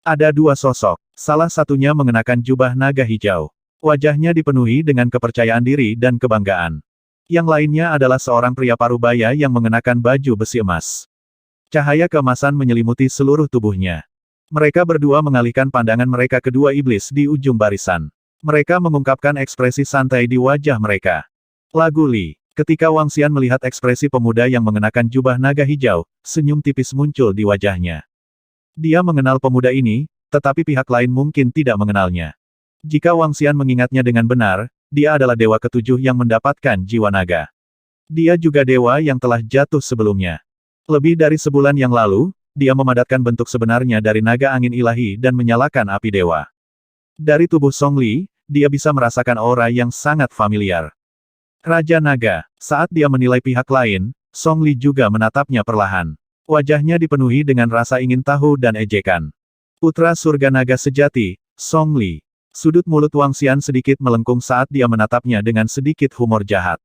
Ada dua sosok, salah satunya mengenakan jubah naga hijau. Wajahnya dipenuhi dengan kepercayaan diri dan kebanggaan. Yang lainnya adalah seorang pria parubaya yang mengenakan baju besi emas. Cahaya keemasan menyelimuti seluruh tubuhnya. Mereka berdua mengalihkan pandangan mereka ke dua iblis di ujung barisan. Mereka mengungkapkan ekspresi santai di wajah mereka. Lagu Li. Ketika Wang Xian melihat ekspresi pemuda yang mengenakan jubah naga hijau, senyum tipis muncul di wajahnya. Dia mengenal pemuda ini, tetapi pihak lain mungkin tidak mengenalnya. Jika Wang Xian mengingatnya dengan benar, dia adalah dewa ketujuh yang mendapatkan jiwa naga. Dia juga dewa yang telah jatuh sebelumnya. Lebih dari sebulan yang lalu, dia memadatkan bentuk sebenarnya dari naga angin ilahi dan menyalakan api dewa. Dari tubuh Song Li, dia bisa merasakan aura yang sangat familiar. Raja Naga. Saat dia menilai pihak lain, Song Li juga menatapnya perlahan. Wajahnya dipenuhi dengan rasa ingin tahu dan ejekan. Putra surga naga sejati, Song Li. Sudut mulut Wang Xian sedikit melengkung saat dia menatapnya dengan sedikit humor jahat.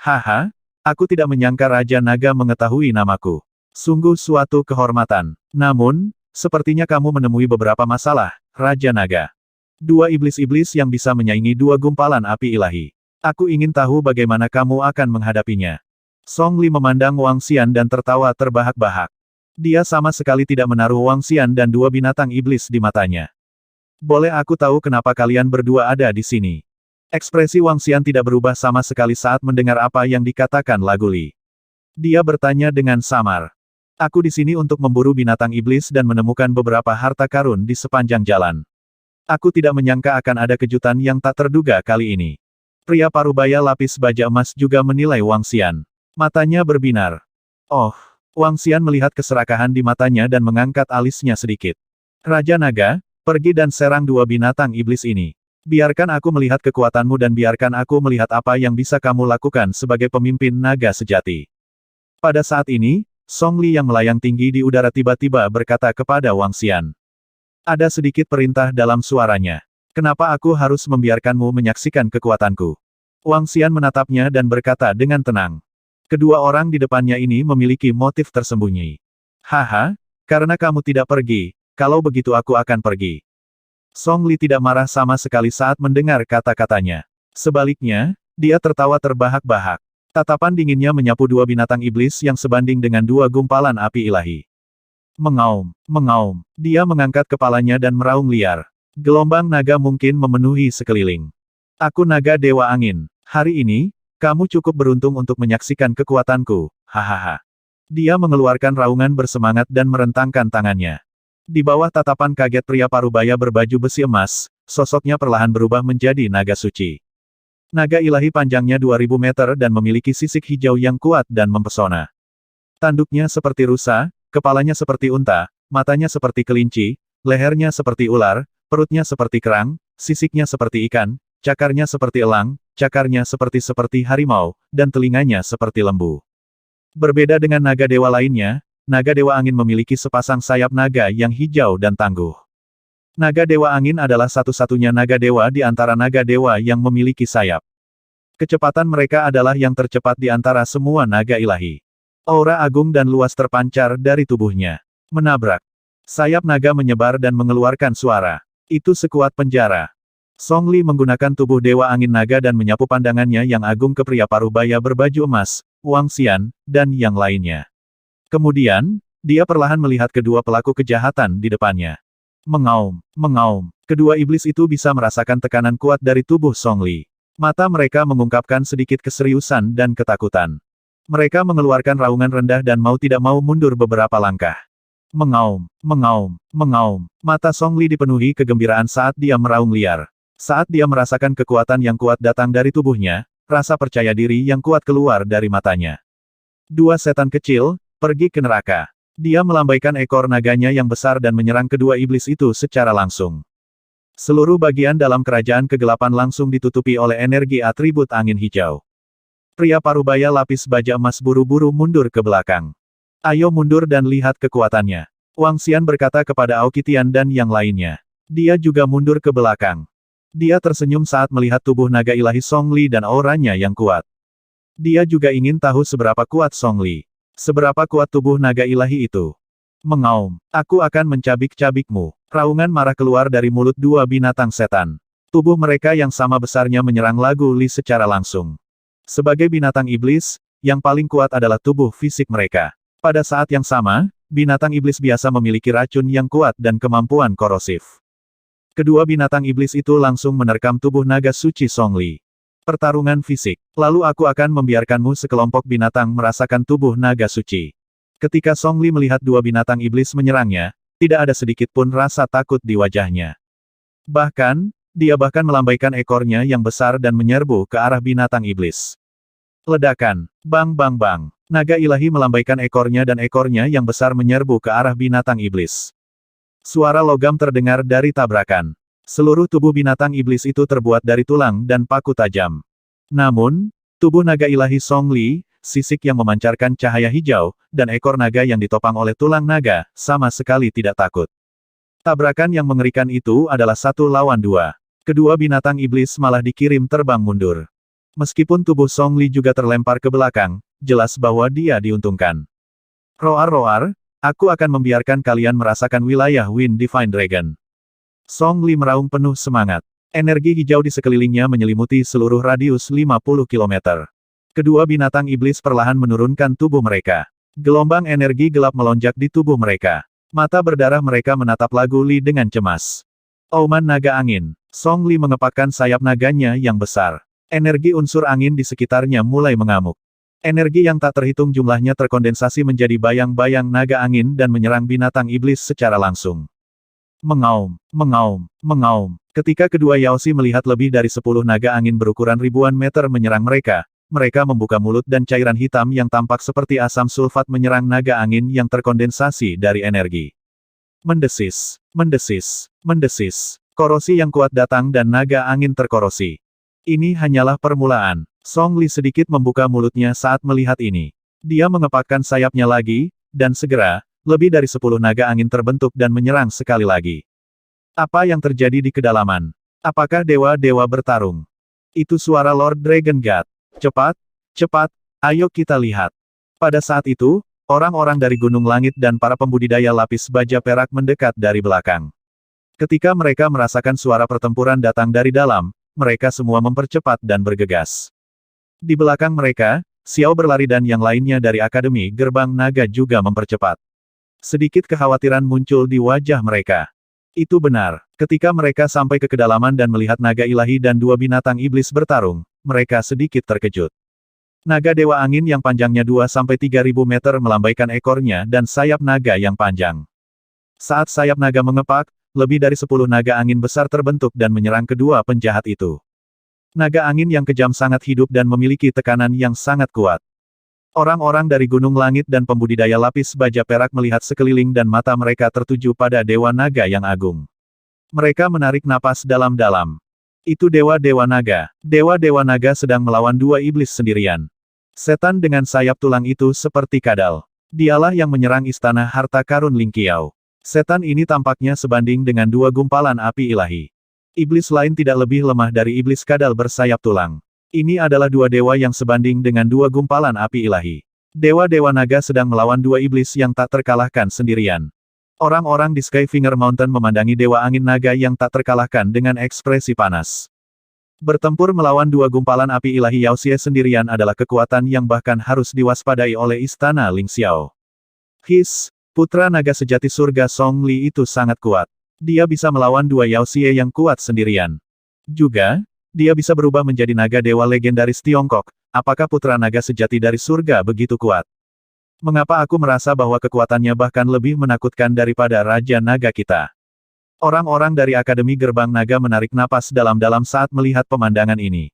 Haha, aku tidak menyangka Raja Naga mengetahui namaku. Sungguh suatu kehormatan. Namun, sepertinya kamu menemui beberapa masalah, Raja Naga. Dua iblis-iblis yang bisa menyaingi dua gumpalan api ilahi. Aku ingin tahu bagaimana kamu akan menghadapinya. Song Li memandang Wang Xian dan tertawa terbahak-bahak. Dia sama sekali tidak menaruh Wang Xian dan dua binatang iblis di matanya. Boleh aku tahu kenapa kalian berdua ada di sini? Ekspresi Wang Xian tidak berubah sama sekali saat mendengar apa yang dikatakan Lagu Li. Dia bertanya dengan samar. Aku di sini untuk memburu binatang iblis dan menemukan beberapa harta karun di sepanjang jalan. Aku tidak menyangka akan ada kejutan yang tak terduga kali ini. Pria parubaya lapis baja emas juga menilai Wang Xian. Matanya berbinar. Oh, Wang Xian melihat keserakahan di matanya dan mengangkat alisnya sedikit. Raja Naga, pergi dan serang dua binatang iblis ini. Biarkan aku melihat kekuatanmu dan biarkan aku melihat apa yang bisa kamu lakukan sebagai pemimpin naga sejati. Pada saat ini, Song Li yang melayang tinggi di udara tiba-tiba berkata kepada Wang Xian. Ada sedikit perintah dalam suaranya. Kenapa aku harus membiarkanmu menyaksikan kekuatanku? Wang Xian menatapnya dan berkata dengan tenang. Kedua orang di depannya ini memiliki motif tersembunyi. Haha, karena kamu tidak pergi, kalau begitu aku akan pergi. Song Li tidak marah sama sekali saat mendengar kata-katanya. Sebaliknya, dia tertawa terbahak-bahak. Tatapan dinginnya menyapu dua binatang iblis yang sebanding dengan dua gumpalan api ilahi. Mengaum, mengaum. Dia mengangkat kepalanya dan meraung liar. Gelombang naga mungkin memenuhi sekeliling. Aku naga dewa angin. Hari ini, kamu cukup beruntung untuk menyaksikan kekuatanku. Hahaha. Dia mengeluarkan raungan bersemangat dan merentangkan tangannya. Di bawah tatapan kaget pria parubaya berbaju besi emas, sosoknya perlahan berubah menjadi naga suci. Naga ilahi panjangnya 2000 meter dan memiliki sisik hijau yang kuat dan mempesona. Tanduknya seperti rusa, kepalanya seperti unta, matanya seperti kelinci, lehernya seperti ular, perutnya seperti kerang, sisiknya seperti ikan, cakarnya seperti elang, cakarnya seperti harimau, dan telinganya seperti lembu. Berbeda dengan naga dewa lainnya, naga dewa angin memiliki sepasang sayap naga yang hijau dan tangguh. Naga dewa angin adalah satu-satunya naga dewa di antara naga dewa yang memiliki sayap. Kecepatan mereka adalah yang tercepat di antara semua naga ilahi. Aura agung dan luas terpancar dari tubuhnya. Menabrak. Sayap naga menyebar dan mengeluarkan suara. Itu sekuat penjara. Song Li menggunakan tubuh dewa angin naga dan menyapu pandangannya yang agung ke pria parubaya berbaju emas, Wang Xian, dan yang lainnya. Kemudian, dia perlahan melihat kedua pelaku kejahatan di depannya. Mengaum, mengaum. Kedua iblis itu bisa merasakan tekanan kuat dari tubuh Song Li. Mata mereka mengungkapkan sedikit keseriusan dan ketakutan. Mereka mengeluarkan raungan rendah dan mau tidak mau mundur beberapa langkah. Mengaum, mengaum, mengaum. Mata Song Li dipenuhi kegembiraan saat dia meraung liar. Saat dia merasakan kekuatan yang kuat datang dari tubuhnya, rasa percaya diri yang kuat keluar dari matanya. Dua setan kecil, pergi ke neraka. Dia melambaikan ekor naganya yang besar dan menyerang kedua iblis itu secara langsung. Seluruh bagian dalam kerajaan kegelapan langsung ditutupi oleh energi atribut angin hijau. Pria parubaya lapis baja emas buru-buru mundur ke belakang. Ayo mundur dan lihat kekuatannya. Wang Xian berkata kepada Aokitian dan yang lainnya. Dia juga mundur ke belakang. Dia tersenyum saat melihat tubuh naga ilahi Song Li dan auranya yang kuat. Dia juga ingin tahu seberapa kuat Song Li. Seberapa kuat tubuh naga ilahi itu. Mengaum, aku akan mencabik-cabikmu. Raungan marah keluar dari mulut dua binatang setan. Tubuh mereka yang sama besarnya menyerang Lagu Li secara langsung. Sebagai binatang iblis, yang paling kuat adalah tubuh fisik mereka. Pada saat yang sama, binatang iblis biasa memiliki racun yang kuat dan kemampuan korosif. Kedua binatang iblis itu langsung menerkam tubuh naga suci Song Li. Pertarungan fisik. Lalu aku akan membiarkanmu sekelompok binatang merasakan tubuh naga suci. Ketika Song Li melihat dua binatang iblis menyerangnya, tidak ada sedikit pun rasa takut di wajahnya. Bahkan, dia bahkan melambaikan ekornya yang besar dan menyerbu ke arah binatang iblis. Ledakan. Bang bang bang. Naga ilahi melambaikan ekornya dan ekornya yang besar menyerbu ke arah binatang iblis. Suara logam terdengar dari tabrakan. Seluruh tubuh binatang iblis itu terbuat dari tulang dan paku tajam. Namun, tubuh naga ilahi Song Li, sisik yang memancarkan cahaya hijau, dan ekor naga yang ditopang oleh tulang naga, sama sekali tidak takut. Tabrakan yang mengerikan itu adalah 1 lawan 2. Kedua binatang iblis malah dikirim terbang mundur. Meskipun tubuh Song Li juga terlempar ke belakang, jelas bahwa dia diuntungkan. Roar-roar, aku akan membiarkan kalian merasakan wilayah Wind Divine Dragon. Song Li meraung penuh semangat. Energi hijau di sekelilingnya menyelimuti seluruh radius 50 km. Kedua binatang iblis perlahan menurunkan tubuh mereka. Gelombang energi gelap melonjak di tubuh mereka. Mata berdarah mereka menatap Lagu Li dengan cemas. Auman naga angin. Song Li mengepakkan sayap naganya yang besar. Energi unsur angin di sekitarnya mulai mengamuk. Energi yang tak terhitung jumlahnya terkondensasi menjadi bayang-bayang naga angin dan menyerang binatang iblis secara langsung. Mengaum, mengaum, mengaum. Ketika kedua Yaoshi melihat lebih dari 10 naga angin berukuran ribuan meter menyerang mereka, mereka membuka mulut dan cairan hitam yang tampak seperti asam sulfat menyerang naga angin yang terkondensasi dari energi. Mendesis, mendesis, mendesis. Korosi yang kuat datang dan naga angin terkorosi. Ini hanyalah permulaan. Song Li sedikit membuka mulutnya saat melihat ini. Dia mengepakkan sayapnya lagi, dan segera, lebih dari 10 naga angin terbentuk dan menyerang sekali lagi. Apa yang terjadi di kedalaman? Apakah dewa-dewa bertarung? Itu suara Lord Dragon God. Cepat, cepat, ayo kita lihat. Pada saat itu, orang-orang dari Gunung Langit dan para pembudidaya lapis baja perak mendekat dari belakang. Ketika mereka merasakan suara pertempuran datang dari dalam, mereka semua mempercepat dan bergegas. Di belakang mereka, Xiao berlari dan yang lainnya dari Akademi Gerbang Naga juga mempercepat. Sedikit kekhawatiran muncul di wajah mereka. Itu benar, ketika mereka sampai ke kedalaman dan melihat naga ilahi dan dua binatang iblis bertarung, mereka sedikit terkejut. Naga Dewa Angin yang panjangnya 2-3 ribu meter melambaikan ekornya dan sayap naga yang panjang. Saat sayap naga mengepak, lebih dari 10 naga angin besar terbentuk dan menyerang kedua penjahat itu. Naga angin yang kejam sangat hidup dan memiliki tekanan yang sangat kuat. Orang-orang dari Gunung Langit dan pembudidaya lapis baja perak melihat sekeliling dan mata mereka tertuju pada Dewa Naga yang agung. Mereka menarik napas dalam-dalam. Itu Dewa-Dewa Naga. Dewa-Dewa Naga sedang melawan dua iblis sendirian. Setan dengan sayap tulang itu seperti kadal. Dialah yang menyerang istana harta karun Ling Qiao. Setan ini tampaknya sebanding dengan dua gumpalan api ilahi. Iblis lain tidak lebih lemah dari iblis kadal bersayap tulang. Ini adalah dua dewa yang sebanding dengan dua gumpalan api ilahi. Dewa-Dewa Naga sedang melawan dua iblis yang tak terkalahkan sendirian. Orang-orang di Skyfinger Mountain memandangi Dewa Angin Naga yang tak terkalahkan dengan ekspresi panas. Bertempur melawan dua gumpalan api ilahi Yaoxie sendirian adalah kekuatan yang bahkan harus diwaspadai oleh istana Ling Xiao. His, putra naga sejati surga Song Li itu sangat kuat. Dia bisa melawan dua Yaoxie yang kuat sendirian. Juga, dia bisa berubah menjadi naga dewa legendaris Tiongkok. Apakah putra naga sejati dari surga begitu kuat? Mengapa aku merasa bahwa kekuatannya bahkan lebih menakutkan daripada Raja Naga kita? Orang-orang dari Akademi Gerbang Naga menarik napas dalam-dalam saat melihat pemandangan ini.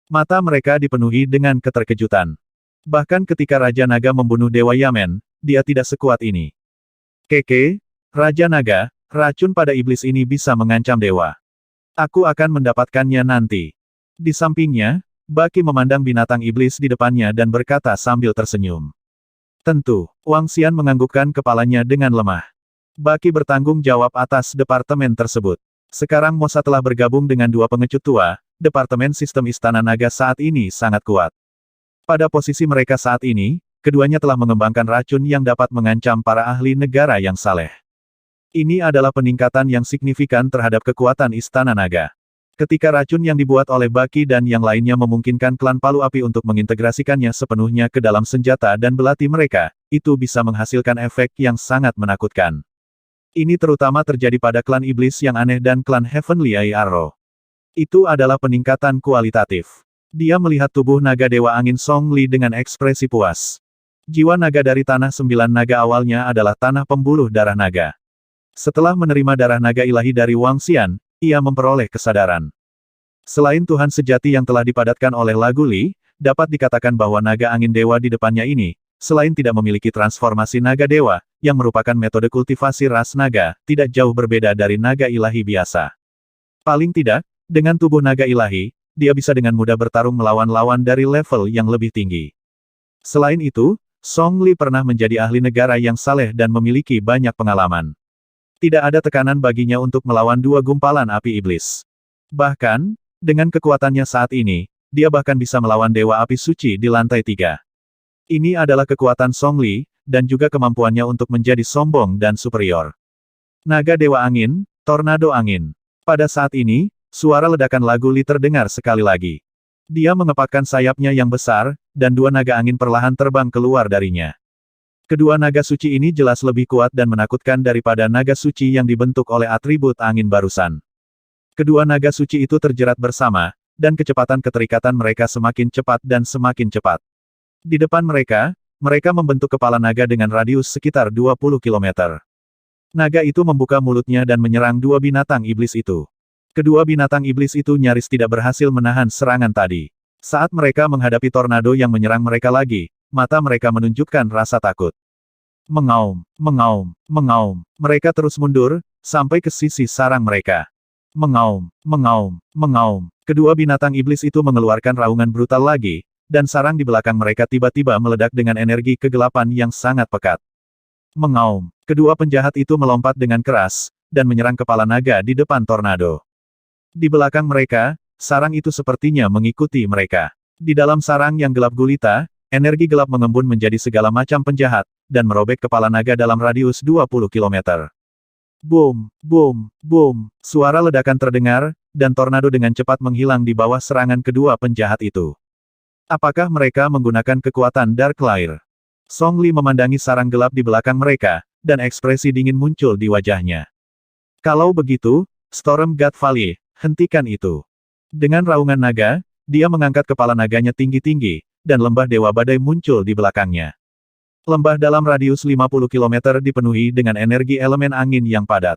Mata mereka dipenuhi dengan keterkejutan. Bahkan ketika Raja Naga membunuh Dewa Yamen, dia tidak sekuat ini. Keke, Raja Naga, racun pada iblis ini bisa mengancam dewa. Aku akan mendapatkannya nanti. Di sampingnya, Baki memandang binatang iblis di depannya dan berkata sambil tersenyum. Tentu, Wang Xian menganggukkan kepalanya dengan lemah. Baki bertanggung jawab atas departemen tersebut. Sekarang Mosa telah bergabung dengan dua pengecut tua, departemen sistem Istana Naga saat ini sangat kuat. Pada posisi mereka saat ini, keduanya telah mengembangkan racun yang dapat mengancam para ahli negara yang saleh. Ini adalah peningkatan yang signifikan terhadap kekuatan Istana Naga. Ketika racun yang dibuat oleh Baki dan yang lainnya memungkinkan klan Palu Api untuk mengintegrasikannya sepenuhnya ke dalam senjata dan belati mereka, itu bisa menghasilkan efek yang sangat menakutkan. Ini terutama terjadi pada klan Iblis yang aneh dan klan Heavenly Eye Arrow. Itu adalah peningkatan kualitatif. Dia melihat tubuh naga Dewa Angin Song Li dengan ekspresi puas. Jiwa naga dari Tanah Sembilan Naga awalnya adalah tanah pembuluh darah naga. Setelah menerima darah naga ilahi dari Wang Xian, ia memperoleh kesadaran. Selain Tuhan sejati yang telah dipadatkan oleh lagu Li, dapat dikatakan bahwa naga angin dewa di depannya ini, selain tidak memiliki transformasi naga dewa, yang merupakan metode kultivasi ras naga, tidak jauh berbeda dari naga ilahi biasa. Paling tidak, dengan tubuh naga ilahi, dia bisa dengan mudah bertarung melawan lawan dari level yang lebih tinggi. Selain itu, Song Li pernah menjadi ahli negara yang saleh dan memiliki banyak pengalaman. Tidak ada tekanan baginya untuk melawan dua gumpalan api iblis. Bahkan, dengan kekuatannya saat ini, dia bahkan bisa melawan Dewa Api Suci di lantai 3. Ini adalah kekuatan Song Li, dan juga kemampuannya untuk menjadi sombong dan superior. Naga Dewa Angin, Tornado Angin. Pada saat ini, suara ledakan lagu Li terdengar sekali lagi. Dia mengepakkan sayapnya yang besar, dan dua naga angin perlahan terbang keluar darinya. Kedua naga suci ini jelas lebih kuat dan menakutkan daripada naga suci yang dibentuk oleh atribut angin barusan. Kedua naga suci itu terjerat bersama, dan kecepatan keterikatan mereka semakin cepat dan semakin cepat. Di depan mereka, mereka membentuk kepala naga dengan radius sekitar 20 km. Naga itu membuka mulutnya dan menyerang dua binatang iblis itu. Kedua binatang iblis itu nyaris tidak berhasil menahan serangan tadi. Saat mereka menghadapi tornado yang menyerang mereka lagi, mata mereka menunjukkan rasa takut. Mengaum, mengaum, mengaum. Mereka terus mundur, sampai ke sisi sarang mereka. Mengaum, mengaum, mengaum. Kedua binatang iblis itu mengeluarkan raungan brutal lagi, dan sarang di belakang mereka tiba-tiba meledak dengan energi kegelapan yang sangat pekat. Mengaum. Kedua penjahat itu melompat dengan keras, dan menyerang kepala naga di depan tornado. Di belakang mereka, sarang itu sepertinya mengikuti mereka. Di dalam sarang yang gelap gulita, energi gelap mengembun menjadi segala macam penjahat, dan merobek kepala naga dalam radius 20 km. Boom, boom, boom. Suara ledakan terdengar, dan tornado dengan cepat menghilang di bawah serangan kedua penjahat itu. Apakah mereka menggunakan kekuatan Dark Lair? Song Li memandangi sarang gelap di belakang mereka, dan ekspresi dingin muncul di wajahnya. Kalau begitu, Storm God Valley, hentikan itu. Dengan raungan naga, dia mengangkat kepala naganya tinggi-tinggi, dan lembah Dewa Badai muncul di belakangnya. Lembah dalam radius 50 km dipenuhi dengan energi elemen angin yang padat.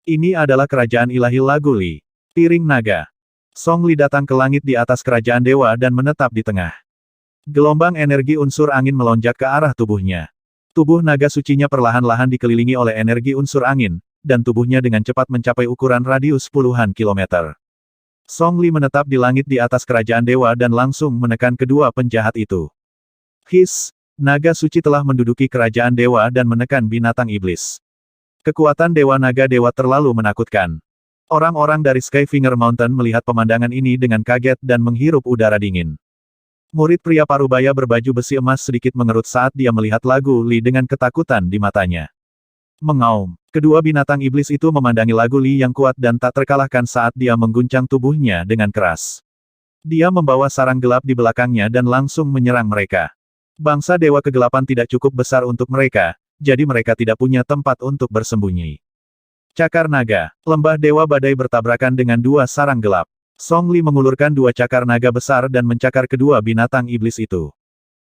Ini adalah kerajaan ilahi lagu Li. Piring naga. Song Li datang ke langit di atas kerajaan dewa dan menetap di tengah. Gelombang energi unsur angin melonjak ke arah tubuhnya. Tubuh naga sucinya perlahan-lahan dikelilingi oleh energi unsur angin, dan tubuhnya dengan cepat mencapai ukuran radius puluhan kilometer. Song Li menetap di langit di atas kerajaan dewa dan langsung menekan kedua penjahat itu. His, naga suci telah menduduki kerajaan dewa dan menekan binatang iblis. Kekuatan dewa naga dewa terlalu menakutkan. Orang-orang dari Skyfinger Mountain melihat pemandangan ini dengan kaget dan menghirup udara dingin. Murid pria parubaya berbaju besi emas sedikit mengerut saat dia melihat lagu Li dengan ketakutan di matanya. Mengaum. Kedua binatang iblis itu memandangi lagu Li yang kuat dan tak terkalahkan saat dia mengguncang tubuhnya dengan keras. Dia membawa sarang gelap di belakangnya dan langsung menyerang mereka. Bangsa Dewa Kegelapan tidak cukup besar untuk mereka, jadi mereka tidak punya tempat untuk bersembunyi. Cakar naga. Lembah Dewa Badai bertabrakan dengan dua sarang gelap. Song Li mengulurkan dua cakar naga besar dan mencakar kedua binatang iblis itu.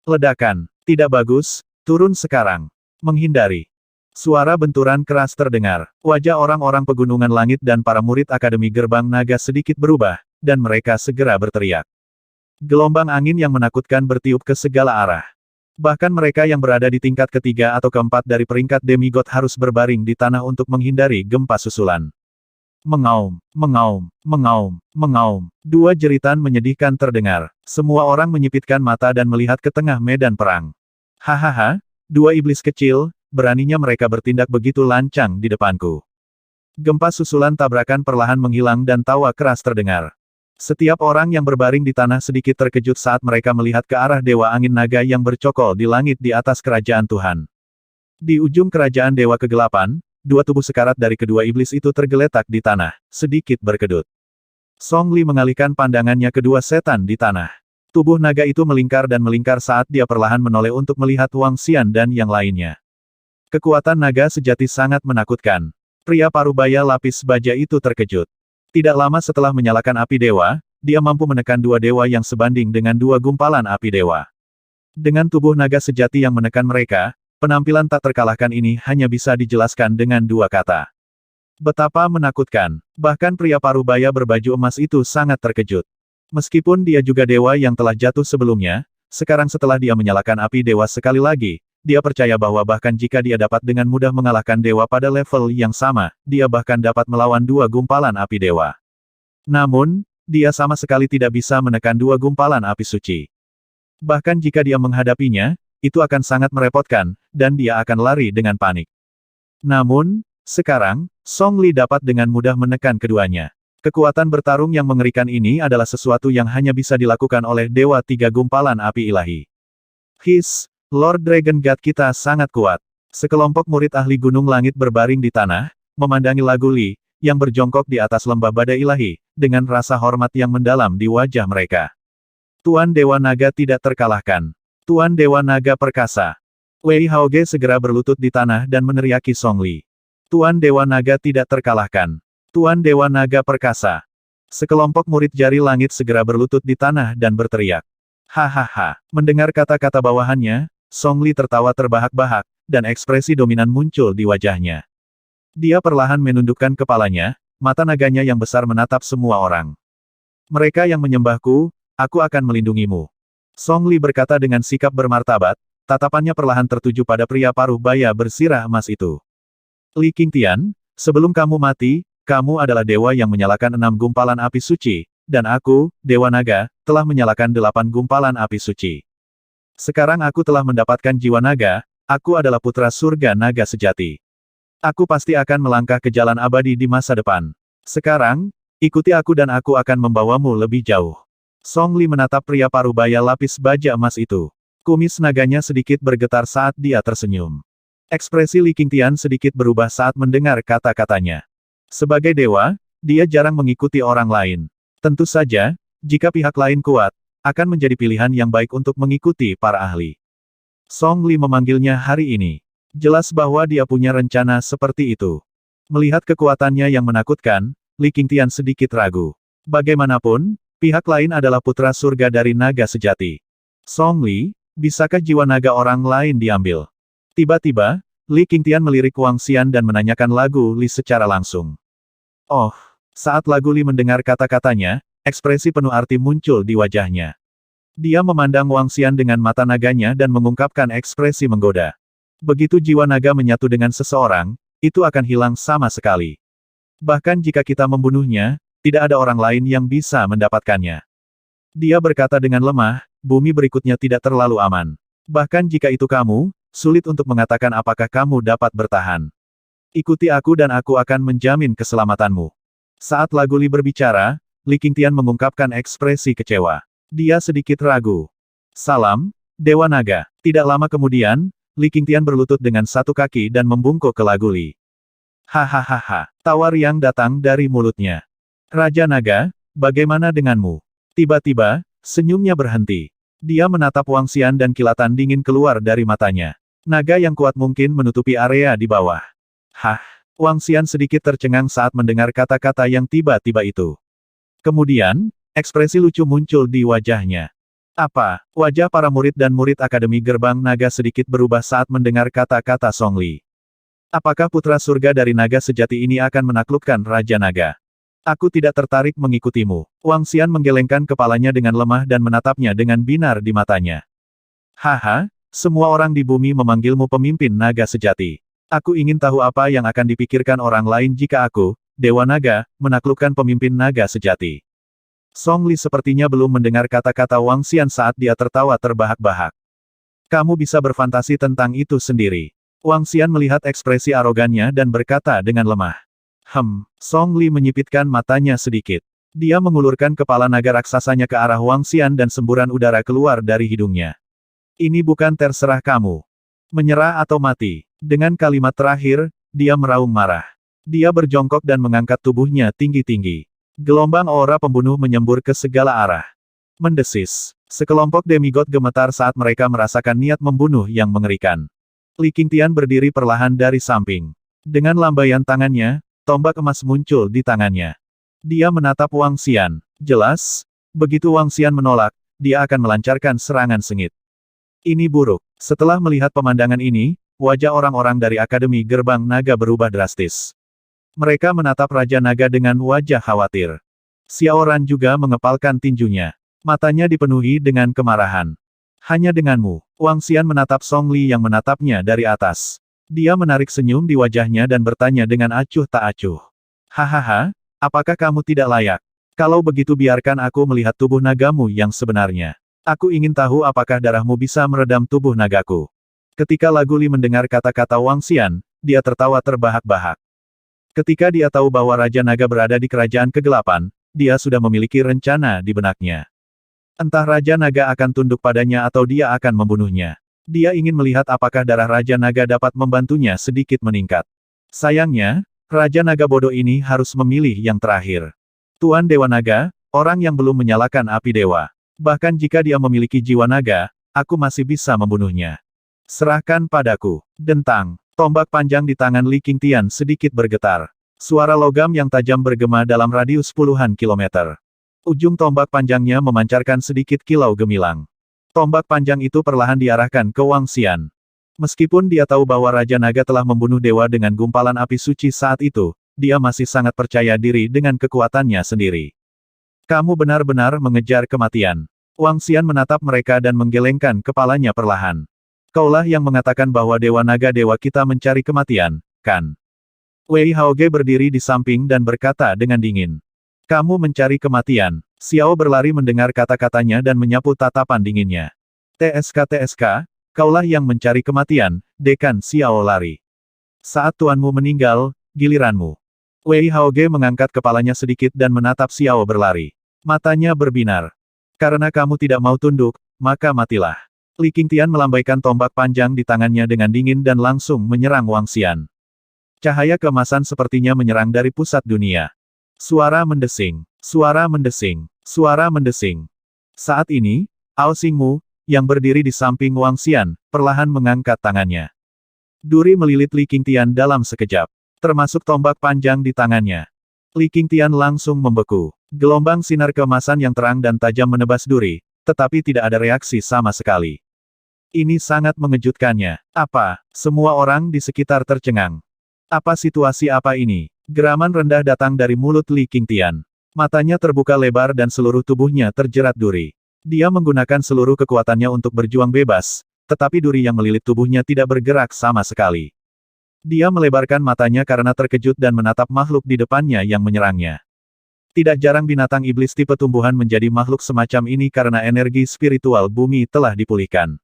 Ledakan. Tidak bagus, turun sekarang. Menghindari. Suara benturan keras terdengar. Wajah orang-orang pegunungan langit dan para murid Akademi Gerbang Naga sedikit berubah, dan mereka segera berteriak. Gelombang angin yang menakutkan bertiup ke segala arah. Bahkan mereka yang berada di tingkat ketiga atau keempat dari peringkat demigod harus berbaring di tanah untuk menghindari gempa susulan. Mengaum, mengaum, mengaum, mengaum. Dua jeritan menyedihkan terdengar. Semua orang menyipitkan mata dan melihat ke tengah medan perang. Hahaha, dua iblis kecil, beraninya mereka bertindak begitu lancang di depanku. Gempa susulan tabrakan perlahan menghilang dan tawa keras terdengar. Setiap orang yang berbaring di tanah sedikit terkejut saat mereka melihat ke arah Dewa Angin Naga yang bercokol di langit di atas kerajaan Tuhan. Di ujung kerajaan Dewa Kegelapan, dua tubuh sekarat dari kedua iblis itu tergeletak di tanah, sedikit berkedut. Song Li mengalihkan pandangannya ke dua setan di tanah. Tubuh naga itu melingkar dan melingkar saat dia perlahan menoleh untuk melihat Wang Xian dan yang lainnya. Kekuatan naga sejati sangat menakutkan. Pria parubaya lapis baja itu terkejut. Tidak lama setelah menyalakan api dewa, dia mampu menekan dua dewa yang sebanding dengan dua gumpalan api dewa. Dengan tubuh naga sejati yang menekan mereka, penampilan tak terkalahkan ini hanya bisa dijelaskan dengan dua kata. Betapa menakutkan. Bahkan pria parubaya berbaju emas itu sangat terkejut. Meskipun dia juga dewa yang telah jatuh sebelumnya, sekarang setelah dia menyalakan api dewa sekali lagi, dia percaya bahwa bahkan jika dia dapat dengan mudah mengalahkan dewa pada level yang sama, dia bahkan dapat melawan dua gumpalan api dewa. Namun, dia sama sekali tidak bisa menekan dua gumpalan api suci. Bahkan jika dia menghadapinya, itu akan sangat merepotkan, dan dia akan lari dengan panik. Namun, sekarang, Song Li dapat dengan mudah menekan keduanya. Kekuatan bertarung yang mengerikan ini adalah sesuatu yang hanya bisa dilakukan oleh Dewa Tiga Gumpalan Api Ilahi. Lord Dragon God kita sangat kuat. Sekelompok murid ahli Gunung Langit berbaring di tanah, memandangi Lagu Li, yang berjongkok di atas lembah badai ilahi, dengan rasa hormat yang mendalam di wajah mereka. Tuan Dewa Naga tidak terkalahkan. Tuan Dewa Naga perkasa. Wei Haoge segera berlutut di tanah dan meneriaki Song Li. Tuan Dewa Naga tidak terkalahkan. Tuan Dewa Naga perkasa. Sekelompok murid jari langit segera berlutut di tanah dan berteriak. Hahaha. Mendengar kata-kata bawahannya, Song Li tertawa terbahak-bahak, dan ekspresi dominan muncul di wajahnya. Dia perlahan menundukkan kepalanya, mata naganya yang besar menatap semua orang. Mereka yang menyembahku, aku akan melindungimu. Song Li berkata dengan sikap bermartabat, tatapannya perlahan tertuju pada pria paruh baya bersirah emas itu. Li Qingtian, sebelum kamu mati, kamu adalah dewa yang menyalakan 6 gumpalan api suci, dan aku, Dewa Naga, telah menyalakan 8 gumpalan api suci. Sekarang aku telah mendapatkan jiwa naga, aku adalah putra surga naga sejati. Aku pasti akan melangkah ke jalan abadi di masa depan. Sekarang, ikuti aku dan aku akan membawamu lebih jauh. Song Li menatap pria parubaya lapis baja emas itu. Kumis naganya sedikit bergetar saat dia tersenyum. Ekspresi Li Qingtian sedikit berubah saat mendengar kata-katanya. Sebagai dewa, dia jarang mengikuti orang lain. Tentu saja, jika pihak lain kuat, akan menjadi pilihan yang baik untuk mengikuti para ahli. Song Li memanggilnya hari ini. Jelas bahwa dia punya rencana seperti itu. Melihat kekuatannya yang menakutkan, Li Qingtian sedikit ragu. Bagaimanapun, pihak lain adalah putra surga dari naga sejati. Song Li, bisakah jiwa naga orang lain diambil? Tiba-tiba, Li Qingtian melirik Wang Xian dan menanyakan Lagu Li secara langsung. Oh, saat Lagu Li mendengar kata-katanya, ekspresi penuh arti muncul di wajahnya. Dia memandang Wang Xian dengan mata naganya dan mengungkapkan ekspresi menggoda. Begitu jiwa naga menyatu dengan seseorang, itu akan hilang sama sekali. Bahkan jika kita membunuhnya, tidak ada orang lain yang bisa mendapatkannya. Dia berkata dengan lemah, bumi berikutnya tidak terlalu aman. Bahkan jika itu kamu, sulit untuk mengatakan apakah kamu dapat bertahan. Ikuti aku dan aku akan menjamin keselamatanmu. Saat Lagu Li berbicara, Li Qingtian mengungkapkan ekspresi kecewa. Dia sedikit ragu. Salam, Dewa Naga. Tidak lama kemudian, Li Qingtian berlutut dengan satu kaki dan membungkuk ke Lagu Li. Hahaha, tawa riang datang dari mulutnya. Raja Naga, bagaimana denganmu? Tiba-tiba, senyumnya berhenti. Dia menatap Wang Xian dan kilatan dingin keluar dari matanya. Naga yang kuat mungkin menutupi area di bawah. Hah? Wang Xian sedikit tercengang saat mendengar kata-kata yang tiba-tiba itu. Kemudian, ekspresi lucu muncul di wajahnya. Apa? Wajah para murid dan murid Akademi Gerbang Naga sedikit berubah saat mendengar kata-kata Song Li. Apakah putra surga dari naga sejati ini akan menaklukkan Raja Naga? Aku tidak tertarik mengikutimu. Wang Xian menggelengkan kepalanya dengan lemah dan menatapnya dengan binar di matanya. Haha, semua orang di bumi memanggilmu pemimpin naga sejati. Aku ingin tahu apa yang akan dipikirkan orang lain jika aku, Dewa Naga, menaklukkan pemimpin naga sejati. Song Li sepertinya belum mendengar kata-kata Wang Xian saat dia tertawa terbahak-bahak. Kamu bisa berfantasi tentang itu sendiri. Wang Xian melihat ekspresi arogannya dan berkata dengan lemah. Song Li menyipitkan matanya sedikit. Dia mengulurkan kepala naga raksasanya ke arah Wang Xian dan semburan udara keluar dari hidungnya. Ini bukan terserah kamu. Menyerah atau mati. Dengan kalimat terakhir, dia meraung marah. Dia berjongkok dan mengangkat tubuhnya tinggi-tinggi. Gelombang aura pembunuh menyembur ke segala arah. Mendesis. Sekelompok demigod gemetar saat mereka merasakan niat membunuh yang mengerikan. Li Qingtian berdiri perlahan dari samping. Dengan lambaian tangannya, tombak emas muncul di tangannya. Dia menatap Wang Xian. Jelas, begitu Wang Xian menolak, dia akan melancarkan serangan sengit. Ini buruk. Setelah melihat pemandangan ini, wajah orang-orang dari Akademi Gerbang Naga berubah drastis. Mereka menatap Raja Naga dengan wajah khawatir. Xiao Ran juga mengepalkan tinjunya. Matanya dipenuhi dengan kemarahan. Hanya denganmu. Wang Xian menatap Song Li yang menatapnya dari atas. Dia menarik senyum di wajahnya dan bertanya dengan acuh tak acuh. Hahaha, apakah kamu tidak layak? Kalau begitu biarkan aku melihat tubuh nagamu yang sebenarnya. Aku ingin tahu apakah darahmu bisa meredam tubuh nagaku. Ketika Lagu Li mendengar kata-kata Wang Xian, dia tertawa terbahak-bahak. Ketika dia tahu bahwa Raja Naga berada di kerajaan kegelapan, dia sudah memiliki rencana di benaknya. Entah Raja Naga akan tunduk padanya atau dia akan membunuhnya. Dia ingin melihat apakah darah Raja Naga dapat membantunya sedikit meningkat. Sayangnya, Raja Naga bodoh ini harus memilih yang terakhir. Tuan Dewa Naga, orang yang belum menyalakan api dewa. Bahkan jika dia memiliki jiwa naga, aku masih bisa membunuhnya. Serahkan padaku. Dentang. Tombak panjang di tangan Li Qingtian sedikit bergetar. Suara logam yang tajam bergema dalam radius puluhan kilometer. Ujung tombak panjangnya memancarkan sedikit kilau gemilang. Tombak panjang itu perlahan diarahkan ke Wang Xian. Meskipun dia tahu bahwa Raja Naga telah membunuh dewa dengan gumpalan api suci saat itu, dia masih sangat percaya diri dengan kekuatannya sendiri. Kamu benar-benar mengejar kematian. Wang Xian menatap mereka dan menggelengkan kepalanya perlahan. Kaulah yang mengatakan bahwa Dewa Naga dewa kita mencari kematian, kan? Wei Haoge berdiri di samping dan berkata dengan dingin. Kamu mencari kematian. Xiao berlari mendengar kata-katanya dan menyapu tatapan dinginnya. TSK, kaulah yang mencari kematian, Dekan Xiao lari. Saat tuanmu meninggal, giliranmu. Wei Haoge mengangkat kepalanya sedikit dan menatap Xiao berlari. Matanya berbinar. Karena kamu tidak mau tunduk, maka matilah. Li Qingtian melambaikan tombak panjang di tangannya dengan dingin dan langsung menyerang Wang Xian. Cahaya keemasan sepertinya menyerang dari pusat dunia. Suara mendesing. Suara mendesing. Suara mendesing. Saat ini, Ao Xingmu, yang berdiri di samping Wang Xian, perlahan mengangkat tangannya. Duri melilit Li Qingtian dalam sekejap. Termasuk tombak panjang di tangannya. Li Qingtian langsung membeku. Gelombang sinar keemasan yang terang dan tajam menebas duri, tetapi tidak ada reaksi sama sekali. Ini sangat mengejutkannya. Apa? Semua orang di sekitar tercengang. Apa situasi apa ini? Geraman rendah datang dari mulut Li Qingtian. Matanya terbuka lebar dan seluruh tubuhnya terjerat duri. Dia menggunakan seluruh kekuatannya untuk berjuang bebas, tetapi duri yang melilit tubuhnya tidak bergerak sama sekali. Dia melebarkan matanya karena terkejut dan menatap makhluk di depannya yang menyerangnya. Tidak jarang binatang iblis tipe tumbuhan menjadi makhluk semacam ini karena energi spiritual bumi telah dipulihkan.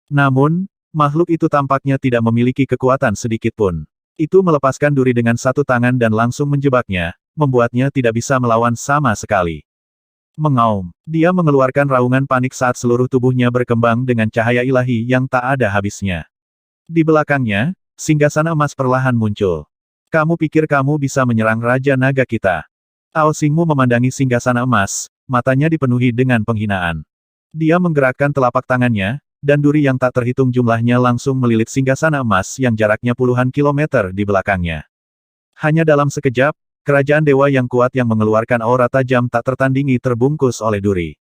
Namun, makhluk itu tampaknya tidak memiliki kekuatan sedikit pun. Itu melepaskan duri dengan satu tangan dan langsung menjebaknya, membuatnya tidak bisa melawan sama sekali. Mengaum. Dia mengeluarkan raungan panik saat seluruh tubuhnya berkembang dengan cahaya ilahi yang tak ada habisnya. Di belakangnya, singgasana emas perlahan muncul. Kamu pikir kamu bisa menyerang Raja Naga kita? Ao Xingmu memandangi singgasana emas, matanya dipenuhi dengan penghinaan. Dia menggerakkan telapak tangannya, dan duri yang tak terhitung jumlahnya langsung melilit singgasana emas yang jaraknya puluhan kilometer di belakangnya. Hanya dalam sekejap, kerajaan dewa yang kuat yang mengeluarkan aura tajam tak tertandingi terbungkus oleh duri.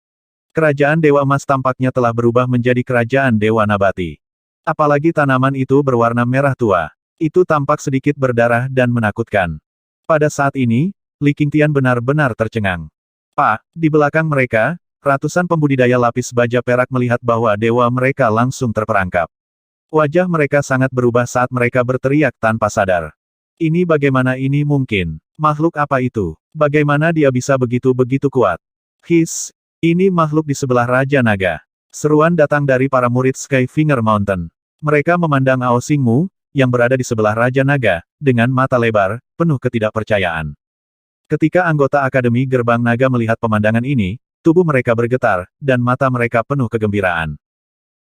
Kerajaan dewa emas tampaknya telah berubah menjadi kerajaan dewa nabati. Apalagi tanaman itu berwarna merah tua. Itu tampak sedikit berdarah dan menakutkan. Pada saat ini, Li Qingtian benar-benar tercengang. Pak, di belakang mereka, ratusan pembudidaya lapis baja perak melihat bahwa dewa mereka langsung terperangkap. Wajah mereka sangat berubah saat mereka berteriak tanpa sadar. Ini bagaimana ini mungkin? Makhluk apa itu? Bagaimana dia bisa begitu-begitu kuat? His, ini makhluk di sebelah Raja Naga. Seruan datang dari para murid Skyfinger Mountain. Mereka memandang Ao Xingmu, yang berada di sebelah Raja Naga, dengan mata lebar, penuh ketidakpercayaan. Ketika anggota Akademi Gerbang Naga melihat pemandangan ini, tubuh mereka bergetar, dan mata mereka penuh kegembiraan.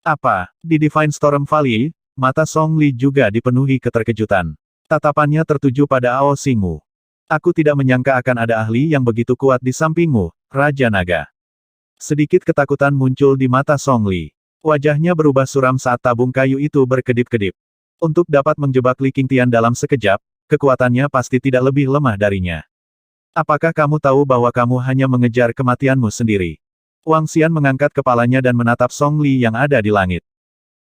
Apa? Di Divine Storm Valley, mata Song Li juga dipenuhi keterkejutan. Tatapannya tertuju pada Ao Xingmu. Aku tidak menyangka akan ada ahli yang begitu kuat di sampingmu, Raja Naga. Sedikit ketakutan muncul di mata Song Li. Wajahnya berubah suram saat tabung kayu itu berkedip-kedip. Untuk dapat menjebak Li Qingtian dalam sekejap, kekuatannya pasti tidak lebih lemah darinya. Apakah kamu tahu bahwa kamu hanya mengejar kematianmu sendiri? Wang Xian mengangkat kepalanya dan menatap Song Li yang ada di langit.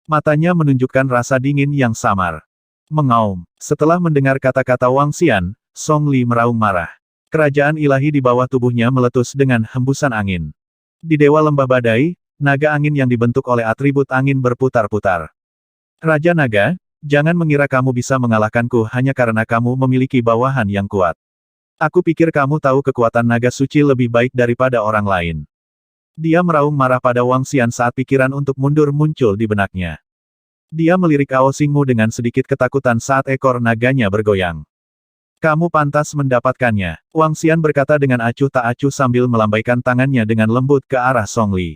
Matanya menunjukkan rasa dingin yang samar. Mengaum. Setelah mendengar kata-kata Wang Xian, Song Li meraung marah. Kerajaan ilahi di bawah tubuhnya meletus dengan hembusan angin. Di Dewa Lembah Badai, naga angin yang dibentuk oleh atribut angin berputar-putar. Raja Naga, jangan mengira kamu bisa mengalahkanku hanya karena kamu memiliki bawahan yang kuat. Aku pikir kamu tahu kekuatan naga suci lebih baik daripada orang lain. Dia meraung marah pada Wang Xian saat pikiran untuk mundur muncul di benaknya. Dia melirik Ao Xingmu dengan sedikit ketakutan saat ekor naganya bergoyang. Kamu pantas mendapatkannya, Wang Xian berkata dengan acuh tak acuh sambil melambaikan tangannya dengan lembut ke arah Song Li.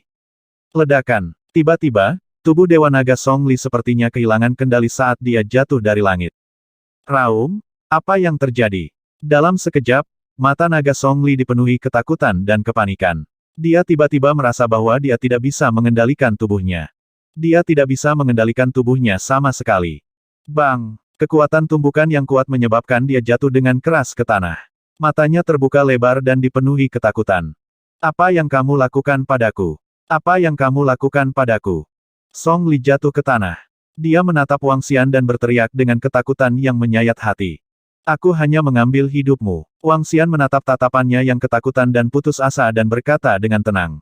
Ledakan. Tiba-tiba, tubuh Dewa Naga Song Li sepertinya kehilangan kendali saat dia jatuh dari langit. Raung, apa yang terjadi? Dalam sekejap, mata naga Song Li dipenuhi ketakutan dan kepanikan. Dia tiba-tiba merasa bahwa dia tidak bisa mengendalikan tubuhnya. Dia tidak bisa mengendalikan tubuhnya sama sekali. Bang! Kekuatan tumbukan yang kuat menyebabkan dia jatuh dengan keras ke tanah. Matanya terbuka lebar dan dipenuhi ketakutan. Apa yang kamu lakukan padaku? Apa yang kamu lakukan padaku? Song Li jatuh ke tanah. Dia menatap Wang Xian dan berteriak dengan ketakutan yang menyayat hati. Aku hanya mengambil hidupmu. Wang Xian menatap tatapannya yang ketakutan dan putus asa dan berkata dengan tenang.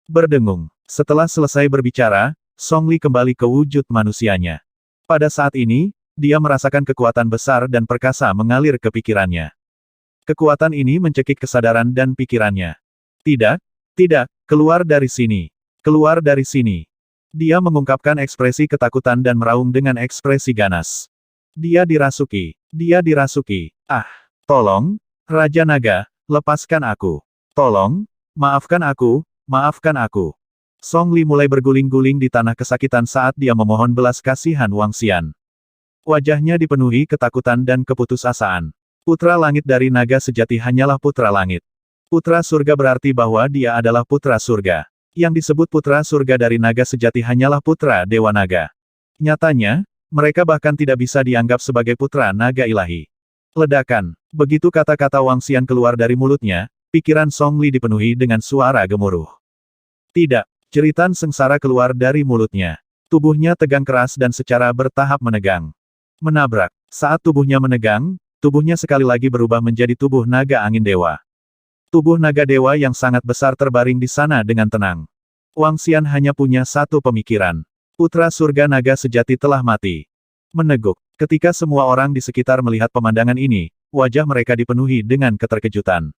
Berdengung. Setelah selesai berbicara, Song Li kembali ke wujud manusianya. Pada saat ini, dia merasakan kekuatan besar dan perkasa mengalir ke pikirannya. Kekuatan ini mencekik kesadaran dan pikirannya. Tidak, tidak, keluar dari sini. Keluar dari sini. Dia mengungkapkan ekspresi ketakutan dan meraung dengan ekspresi ganas. Dia dirasuki. Dia dirasuki. Ah, tolong, Raja Naga, lepaskan aku. Tolong, maafkan aku, maafkan aku. Song Li mulai berguling-guling di tanah kesakitan saat dia memohon belas kasihan Wang Xian. Wajahnya dipenuhi ketakutan dan keputusasaan. Putra langit dari naga sejati hanyalah putra langit. Putra surga berarti bahwa dia adalah putra surga. Yang disebut putra surga dari naga sejati hanyalah putra dewa naga. Nyatanya, mereka bahkan tidak bisa dianggap sebagai putra naga ilahi. Ledakan. Begitu kata-kata Wang Xian keluar dari mulutnya, pikiran Song Li dipenuhi dengan suara gemuruh. Tidak. Jeritan sengsara keluar dari mulutnya. Tubuhnya tegang keras dan secara bertahap menegang. Menabrak. Saat tubuhnya menegang, tubuhnya sekali lagi berubah menjadi tubuh naga angin dewa. Tubuh naga dewa yang sangat besar terbaring di sana dengan tenang. Wang Xian hanya punya satu pemikiran. Putra surga naga sejati telah mati. Meneguk. Ketika semua orang di sekitar melihat pemandangan ini, wajah mereka dipenuhi dengan keterkejutan.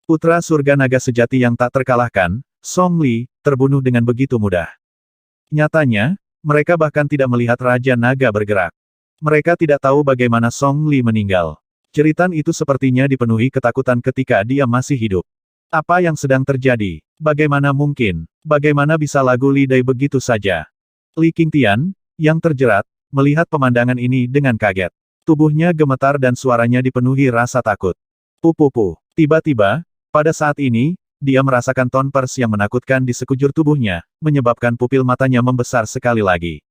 Putra surga naga sejati yang tak terkalahkan, Song Li, terbunuh dengan begitu mudah. Nyatanya, mereka bahkan tidak melihat Raja Naga bergerak. Mereka tidak tahu bagaimana Song Li meninggal. Jeritan itu sepertinya dipenuhi ketakutan ketika dia masih hidup. Apa yang sedang terjadi? Bagaimana mungkin? Bagaimana bisa lagu Li Dai begitu saja? Li Qingtian, yang terjerat, melihat pemandangan ini dengan kaget. Tubuhnya gemetar dan suaranya dipenuhi rasa takut. Pupupu. Tiba-tiba, pada saat ini, dia merasakan tonpers yang menakutkan di sekujur tubuhnya, menyebabkan pupil matanya membesar sekali lagi.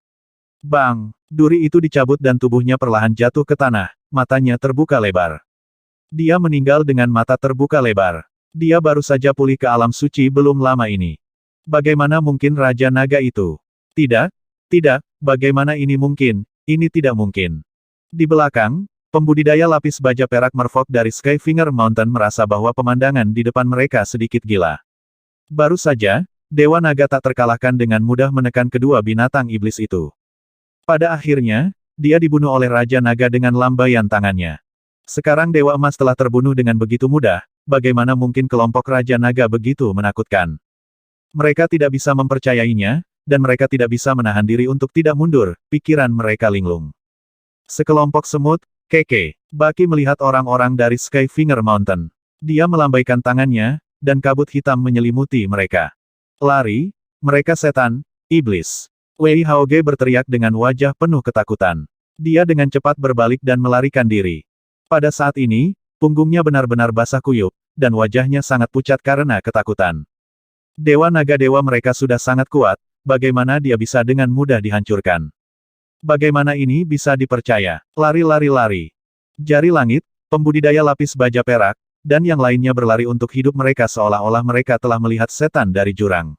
Bang! Duri itu dicabut dan tubuhnya perlahan jatuh ke tanah, matanya terbuka lebar. Dia meninggal dengan mata terbuka lebar. Dia baru saja pulih ke alam suci belum lama ini. Bagaimana mungkin Raja Naga itu? Tidak, tidak, bagaimana ini mungkin? Ini tidak mungkin. Di belakang, pembudidaya lapis baja perak merfolk dari Skyfinger Mountain merasa bahwa pemandangan di depan mereka sedikit gila. Baru saja, Dewa Naga tak terkalahkan dengan mudah menekan kedua binatang iblis itu. Pada akhirnya, dia dibunuh oleh Raja Naga dengan lambaian tangannya. Sekarang Dewa Emas telah terbunuh dengan begitu mudah, bagaimana mungkin kelompok Raja Naga begitu menakutkan? Mereka tidak bisa mempercayainya, dan mereka tidak bisa menahan diri untuk tidak mundur, pikiran mereka linglung. Sekelompok semut, Keke, Baki melihat orang-orang dari Skyfinger Mountain. Dia melambaikan tangannya, dan kabut hitam menyelimuti mereka. Lari, mereka setan, iblis. Wei Haoge berteriak dengan wajah penuh ketakutan. Dia dengan cepat berbalik dan melarikan diri. Pada saat ini, punggungnya benar-benar basah kuyup, dan wajahnya sangat pucat karena ketakutan. Dewa naga dewa mereka sudah sangat kuat, bagaimana dia bisa dengan mudah dihancurkan? Bagaimana ini bisa dipercaya? Lari-lari-lari. Jari langit, pembudidaya lapis baja perak, dan yang lainnya berlari untuk hidup mereka seolah-olah mereka telah melihat setan dari jurang.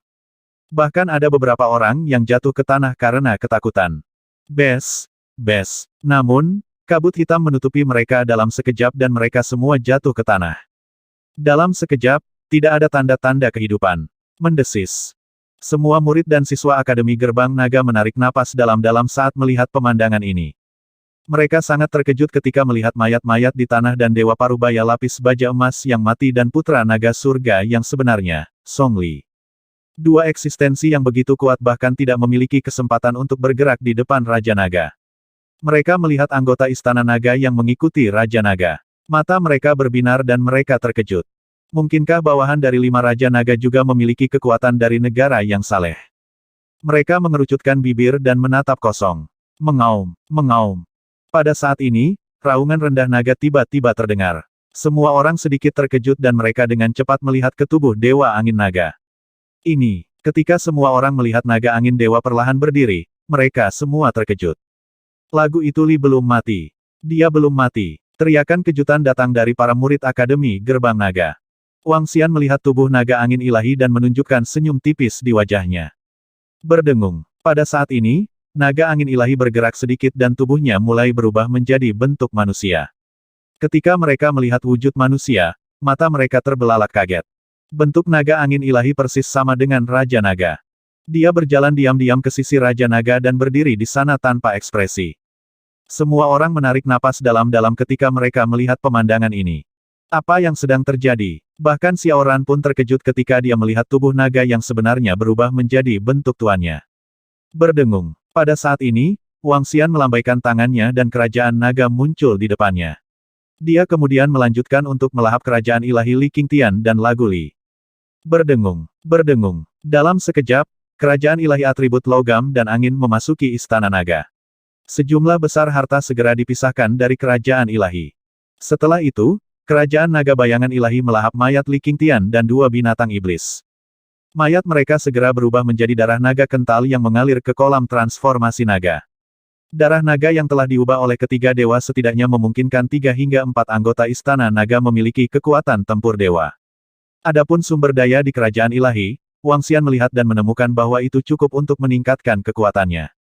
Bahkan ada beberapa orang yang jatuh ke tanah karena ketakutan. Bes. Namun, kabut hitam menutupi mereka dalam sekejap dan mereka semua jatuh ke tanah. Dalam sekejap, tidak ada tanda-tanda kehidupan. Mendesis. Semua murid dan siswa Akademi Gerbang Naga menarik napas dalam-dalam saat melihat pemandangan ini. Mereka sangat terkejut ketika melihat mayat-mayat di tanah dan Dewa Parubaya lapis baja emas yang mati dan Putra Naga Surga yang sebenarnya, Song Li. Dua eksistensi yang begitu kuat bahkan tidak memiliki kesempatan untuk bergerak di depan Raja Naga. Mereka melihat anggota Istana Naga yang mengikuti Raja Naga. Mata mereka berbinar dan mereka terkejut. Mungkinkah bawahan dari 5 Raja Naga juga memiliki kekuatan dari negara yang saleh? Mereka mengerucutkan bibir dan menatap kosong. Mengaum. Pada saat ini, raungan rendah naga tiba-tiba terdengar. Semua orang sedikit terkejut dan mereka dengan cepat melihat ke tubuh Dewa Angin Naga. Ini, ketika semua orang melihat naga angin dewa perlahan berdiri, mereka semua terkejut. Lagu itu Li belum mati. Dia belum mati. Teriakan kejutan datang dari para murid Akademi Gerbang Naga. Wang Xian melihat tubuh naga angin ilahi dan menunjukkan senyum tipis di wajahnya. Berdengung. Pada saat ini, naga angin ilahi bergerak sedikit dan tubuhnya mulai berubah menjadi bentuk manusia. Ketika mereka melihat wujud manusia, mata mereka terbelalak kaget. Bentuk naga angin ilahi persis sama dengan Raja Naga. Dia berjalan diam-diam ke sisi Raja Naga dan berdiri di sana tanpa ekspresi. Semua orang menarik napas dalam-dalam ketika mereka melihat pemandangan ini. Apa yang sedang terjadi? Bahkan Xiao Ran pun terkejut ketika dia melihat tubuh naga yang sebenarnya berubah menjadi bentuk tuannya. Berdengung. Pada saat ini, Wang Xian melambaikan tangannya dan kerajaan naga muncul di depannya. Dia kemudian melanjutkan untuk melahap kerajaan ilahi Li Qingtian dan lagu Li. Berdengung. Dalam sekejap, kerajaan ilahi atribut logam dan angin memasuki Istana Naga. Sejumlah besar harta segera dipisahkan dari kerajaan ilahi. Setelah itu, kerajaan naga bayangan ilahi melahap mayat Li Qingtian dan 2 binatang iblis. Mayat mereka segera berubah menjadi darah naga kental yang mengalir ke kolam transformasi naga. Darah naga yang telah diubah oleh ketiga dewa setidaknya memungkinkan 3 hingga 4 anggota Istana Naga memiliki kekuatan tempur dewa. Adapun sumber daya di kerajaan ilahi, Wang Xian melihat dan menemukan bahwa itu cukup untuk meningkatkan kekuatannya.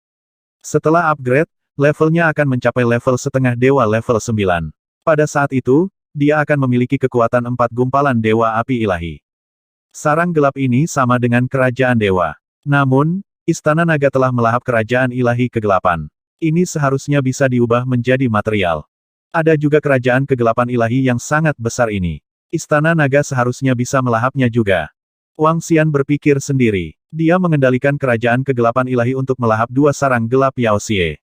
Setelah upgrade, levelnya akan mencapai level setengah dewa level 9. Pada saat itu, dia akan memiliki kekuatan 4 gumpalan dewa api ilahi. Sarang gelap ini sama dengan kerajaan dewa. Namun, Istana Naga telah melahap kerajaan ilahi kegelapan. Ini seharusnya bisa diubah menjadi material. Ada juga kerajaan kegelapan ilahi yang sangat besar ini. Istana Naga seharusnya bisa melahapnya juga. Wang Xian berpikir sendiri. Dia mengendalikan kerajaan kegelapan ilahi untuk melahap 2 sarang gelap Yao Xie.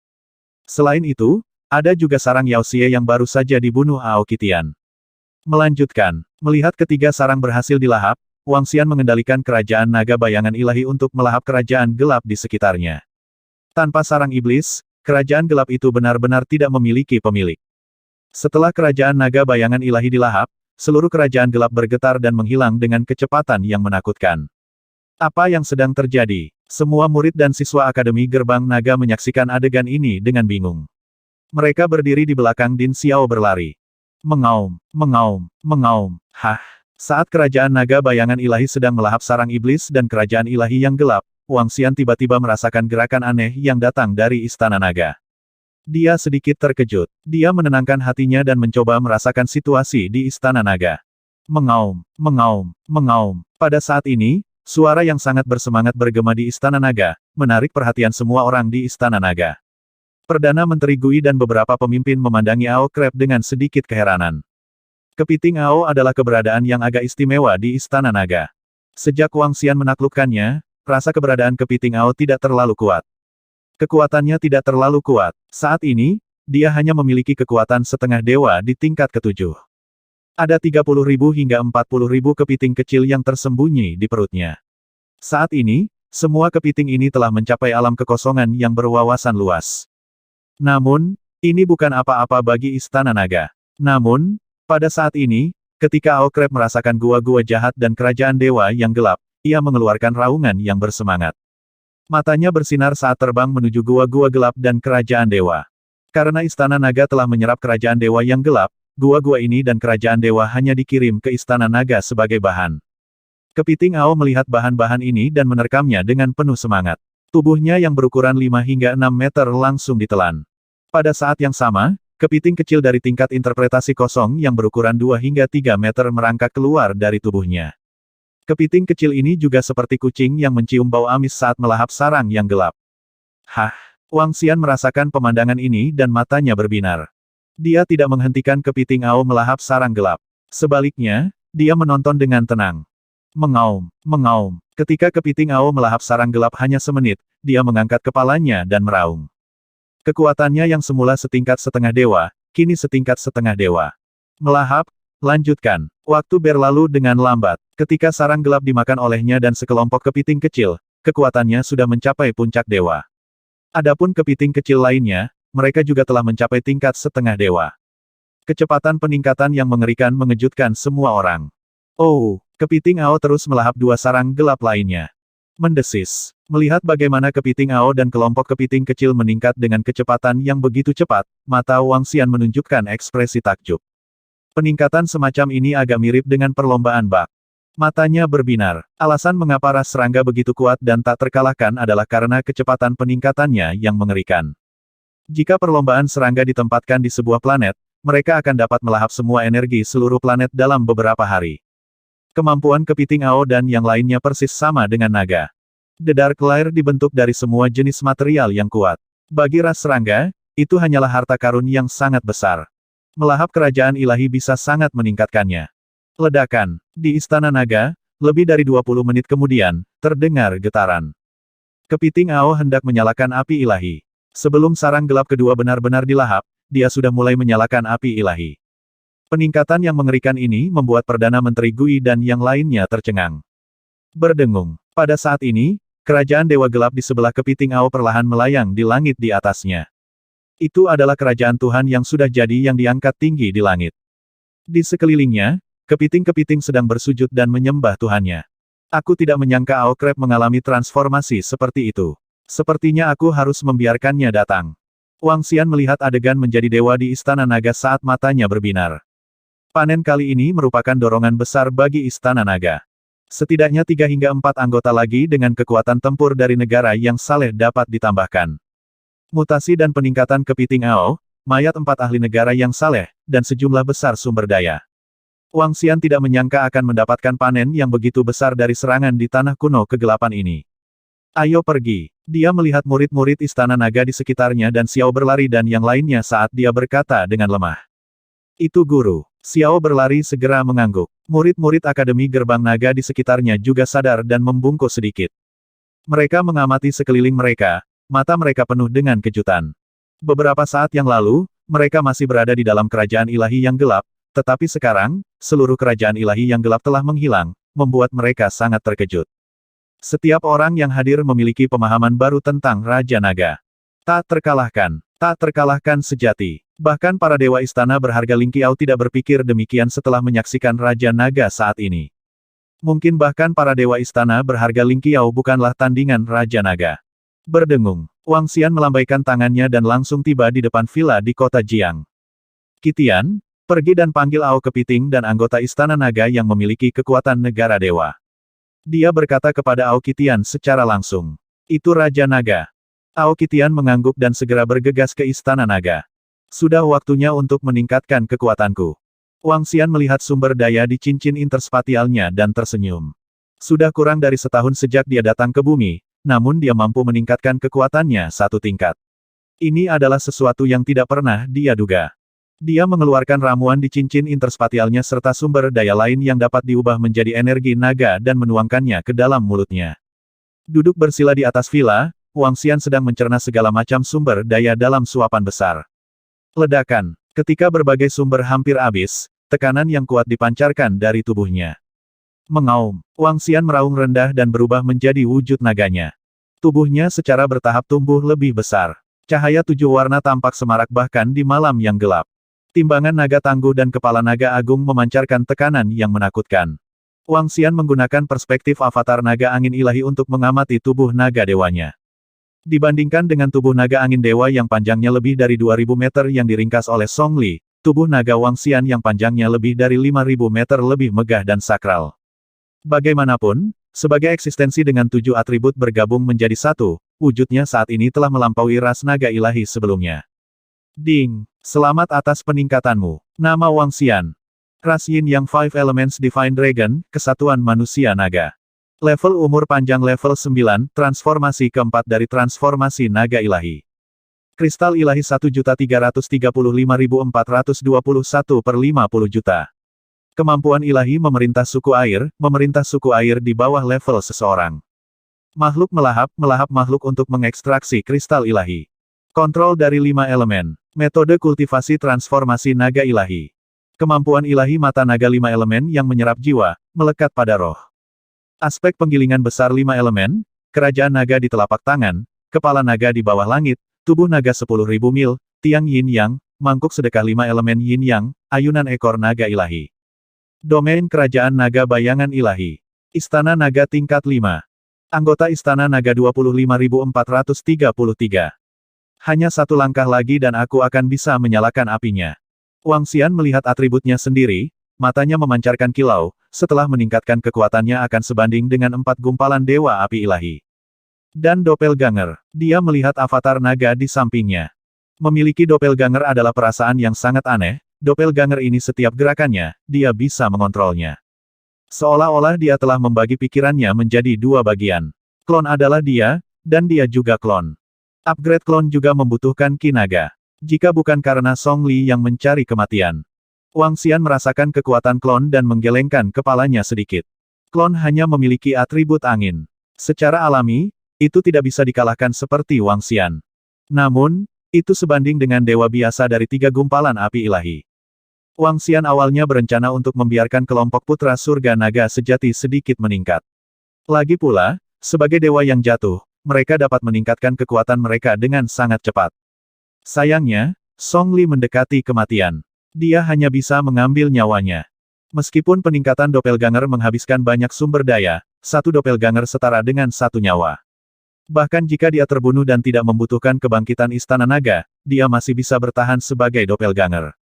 Selain itu, ada juga sarang Yao Xie yang baru saja dibunuh Aokitian. Melanjutkan, melihat ketiga sarang berhasil dilahap, Wang Xian mengendalikan kerajaan naga bayangan ilahi untuk melahap kerajaan gelap di sekitarnya. Tanpa sarang iblis, kerajaan gelap itu benar-benar tidak memiliki pemilik. Setelah kerajaan naga bayangan ilahi dilahap, seluruh kerajaan gelap bergetar dan menghilang dengan kecepatan yang menakutkan. Apa yang sedang terjadi? Semua murid dan siswa Akademi Gerbang Naga menyaksikan adegan ini dengan bingung. Mereka berdiri di belakang Din Xiao berlari. Mengaum. Hah! Saat kerajaan naga bayangan ilahi sedang melahap sarang iblis dan kerajaan ilahi yang gelap, Wang Xian tiba-tiba merasakan gerakan aneh yang datang dari Istana Naga. Dia sedikit terkejut. Dia menenangkan hatinya dan mencoba merasakan situasi di Istana Naga. Mengaum. Pada saat ini, suara yang sangat bersemangat bergema di Istana Naga, menarik perhatian semua orang di Istana Naga. Perdana Menteri Gui dan beberapa pemimpin memandangi Ao Crab dengan sedikit keheranan. Kepiting Ao adalah keberadaan yang agak istimewa di Istana Naga. Sejak Wang Xian menaklukkannya, rasa keberadaan kepiting Ao tidak terlalu kuat. Kekuatannya tidak terlalu kuat. Saat ini, dia hanya memiliki kekuatan setengah dewa di tingkat ke-7. Ada 30.000 hingga 40.000 kepiting kecil yang tersembunyi di perutnya. Saat ini, semua kepiting ini telah mencapai alam kekosongan yang berwawasan luas. Namun, Ini bukan apa-apa bagi Istana Naga. Namun, pada saat ini, ketika Ao Crab merasakan gua-gua jahat dan kerajaan dewa yang gelap, ia mengeluarkan raungan yang bersemangat. Matanya bersinar saat terbang menuju gua-gua gelap dan kerajaan dewa. Karena Istana Naga telah menyerap kerajaan dewa yang gelap, gua-gua ini dan kerajaan dewa hanya dikirim ke Istana Naga sebagai bahan. Kepiting Ao melihat bahan-bahan ini dan menerkamnya dengan penuh semangat. Tubuhnya yang berukuran 5 hingga 6 meter langsung ditelan. Pada saat yang sama, kepiting kecil dari tingkat interpretasi kosong yang berukuran 2 hingga 3 meter merangkak keluar dari tubuhnya. Kepiting kecil ini juga seperti kucing yang mencium bau amis saat melahap sarang yang gelap. Hah! Wang Xian merasakan pemandangan ini dan matanya berbinar. Dia tidak menghentikan kepiting Ao melahap sarang gelap. Sebaliknya, dia menonton dengan tenang. Mengaum, mengaum. Ketika kepiting Ao melahap sarang gelap hanya semenit, dia mengangkat kepalanya dan meraung. Kekuatannya yang semula setingkat setengah dewa, kini setingkat setengah dewa. Melahap, lanjutkan. Waktu berlalu dengan lambat. Ketika sarang gelap dimakan olehnya dan sekelompok kepiting kecil, kekuatannya sudah mencapai puncak dewa. Adapun kepiting kecil lainnya, mereka juga telah mencapai tingkat setengah dewa. Kecepatan peningkatan yang mengerikan mengejutkan semua orang. Oh, kepiting Ao terus melahap dua sarang gelap lainnya. Mendesis. Melihat bagaimana kepiting Ao dan kelompok kepiting kecil meningkat dengan kecepatan yang begitu cepat, mata Wang Xian menunjukkan ekspresi takjub. Peningkatan semacam ini agak mirip dengan perlombaan bak. Matanya berbinar. Alasan mengapa ras serangga begitu kuat dan tak terkalahkan adalah karena kecepatan peningkatannya yang mengerikan. Jika perlombaan serangga ditempatkan di sebuah planet, mereka akan dapat melahap semua energi seluruh planet dalam beberapa hari. Kemampuan kepiting Ao dan yang lainnya persis sama dengan naga. The Dark Lair dibentuk dari semua jenis material yang kuat. Bagi ras serangga, itu hanyalah harta karun yang sangat besar. Melahap kerajaan ilahi bisa sangat meningkatkannya. Ledakan. Di Istana Naga, lebih dari 20 menit kemudian, terdengar getaran. Kepiting Ao hendak menyalakan api ilahi. Sebelum sarang gelap kedua benar-benar dilahap, dia sudah mulai menyalakan api ilahi. Peningkatan yang mengerikan ini membuat Perdana Menteri Gui dan yang lainnya tercengang. Berdengung. Pada saat ini, kerajaan Dewa Gelap di sebelah kepiting Ao perlahan melayang di langit di atasnya. Itu adalah kerajaan Tuhan yang sudah jadi yang diangkat tinggi di langit. Di sekelilingnya, kepiting-kepiting sedang bersujud dan menyembah Tuhannya. Aku tidak menyangka Ao Crab mengalami transformasi seperti itu. Sepertinya aku harus membiarkannya datang. Wang Xian melihat adegan menjadi dewa di Istana Naga saat matanya berbinar. Panen kali ini merupakan dorongan besar bagi Istana Naga. Setidaknya 3 hingga 4 anggota lagi dengan kekuatan tempur dari negara yang saleh dapat ditambahkan. Mutasi dan peningkatan kepiting Ao, mayat 4 ahli negara yang saleh, dan sejumlah besar sumber daya. Wang Xian tidak menyangka akan mendapatkan panen yang begitu besar dari serangan di tanah kuno kegelapan ini. Ayo pergi. Dia melihat murid-murid Istana Naga di sekitarnya dan Xiao berlari dan yang lainnya saat dia berkata dengan lemah. Itu guru. Xiao berlari segera mengangguk. Murid-murid Akademi Gerbang Naga di sekitarnya juga sadar dan membungkuk sedikit. Mereka mengamati sekeliling mereka, mata mereka penuh dengan kejutan. Beberapa saat yang lalu, mereka masih berada di dalam kerajaan ilahi yang gelap, tetapi sekarang, seluruh kerajaan ilahi yang gelap telah menghilang, membuat mereka sangat terkejut. Setiap orang yang hadir memiliki pemahaman baru tentang Raja Naga. Tak terkalahkan sejati. Bahkan para dewa istana berharga Ling Qiao tidak berpikir demikian setelah menyaksikan Raja Naga saat ini. Mungkin bahkan para dewa istana berharga Ling Qiao bukanlah tandingan Raja Naga. Berdengung, Wang Xian melambaikan tangannya dan langsung tiba di depan villa di kota Jiang. Qitian, pergi dan panggil Ao Kepiting dan anggota Istana Naga yang memiliki kekuatan negara dewa. Dia berkata kepada Ao Qitian secara langsung. Itu Raja Naga. Ao Qitian mengangguk dan segera bergegas ke Istana Naga. Sudah waktunya untuk meningkatkan kekuatanku. Wang Xian melihat sumber daya di cincin interspatialnya dan tersenyum. Sudah kurang dari setahun sejak dia datang ke bumi, namun dia mampu meningkatkan kekuatannya 1 tingkat. Ini adalah sesuatu yang tidak pernah dia duga. Dia mengeluarkan ramuan di cincin interspatialnya serta sumber daya lain yang dapat diubah menjadi energi naga dan menuangkannya ke dalam mulutnya. Duduk bersila di atas villa, Wang Xian sedang mencerna segala macam sumber daya dalam suapan besar. Ledakan. Ketika berbagai sumber hampir habis, tekanan yang kuat dipancarkan dari tubuhnya. Mengaum. Wang Xian meraung rendah dan berubah menjadi wujud naganya. Tubuhnya secara bertahap tumbuh lebih besar. Cahaya 7 warna tampak semarak bahkan di malam yang gelap. Timbangan naga tangguh dan kepala naga agung memancarkan tekanan yang menakutkan. Wang Xian menggunakan perspektif avatar naga angin ilahi untuk mengamati tubuh naga dewanya. Dibandingkan dengan tubuh naga angin dewa yang panjangnya lebih dari 2000 meter yang diringkas oleh Song Li, tubuh naga Wang Xian yang panjangnya lebih dari 5000 meter lebih megah dan sakral. Bagaimanapun, sebagai eksistensi dengan 7 atribut bergabung menjadi satu, wujudnya saat ini telah melampaui ras naga ilahi sebelumnya. Ding! Selamat atas peningkatanmu. Nama Wang Xian. Ras Yin Yang Five Elements Divine Dragon, Kesatuan Manusia Naga. Level umur panjang level 9, transformasi keempat dari transformasi naga ilahi. Kristal ilahi 1.335.421 per 50 juta. Kemampuan ilahi memerintah suku air di bawah level seseorang. Makhluk melahap makhluk untuk mengekstraksi kristal ilahi. Kontrol dari 5 elemen. Metode kultivasi transformasi naga ilahi. Kemampuan ilahi mata naga 5 elemen yang menyerap jiwa, melekat pada roh. Aspek penggilingan besar 5 elemen, kerajaan naga di telapak tangan, kepala naga di bawah langit, tubuh naga 10.000 mil, tiang yin yang, mangkuk sedekah 5 elemen yin yang, ayunan ekor naga ilahi. Domain kerajaan naga bayangan ilahi. Istana naga tingkat 5. Anggota istana naga 25.433. Hanya satu langkah lagi dan aku akan bisa menyalakan apinya. Wang Xian melihat atributnya sendiri, matanya memancarkan kilau, setelah meningkatkan kekuatannya akan sebanding dengan 4 gumpalan dewa api ilahi. Dan doppelganger, dia melihat avatar naga di sampingnya. Memiliki doppelganger adalah perasaan yang sangat aneh, doppelganger ini setiap gerakannya, dia bisa mengontrolnya. Seolah-olah dia telah membagi pikirannya menjadi 2 bagian. Klon adalah dia, dan dia juga klon. Upgrade klon juga membutuhkan ki naga. Jika bukan karena Song Li yang mencari kematian. Wang Xian merasakan kekuatan klon dan menggelengkan kepalanya sedikit. Klon hanya memiliki atribut angin. Secara alami, itu tidak bisa dikalahkan seperti Wang Xian. Namun, itu sebanding dengan dewa biasa dari 3 gumpalan api ilahi. Wang Xian awalnya berencana untuk membiarkan kelompok putra surga naga sejati sedikit meningkat. Lagi pula, sebagai dewa yang jatuh, mereka dapat meningkatkan kekuatan mereka dengan sangat cepat. Sayangnya, Song Li mendekati kematian. Dia hanya bisa mengambil nyawanya. Meskipun peningkatan doppelganger menghabiskan banyak sumber daya, satu doppelganger setara dengan 1 nyawa. Bahkan jika dia terbunuh dan tidak membutuhkan kebangkitan istana naga, dia masih bisa bertahan sebagai doppelganger.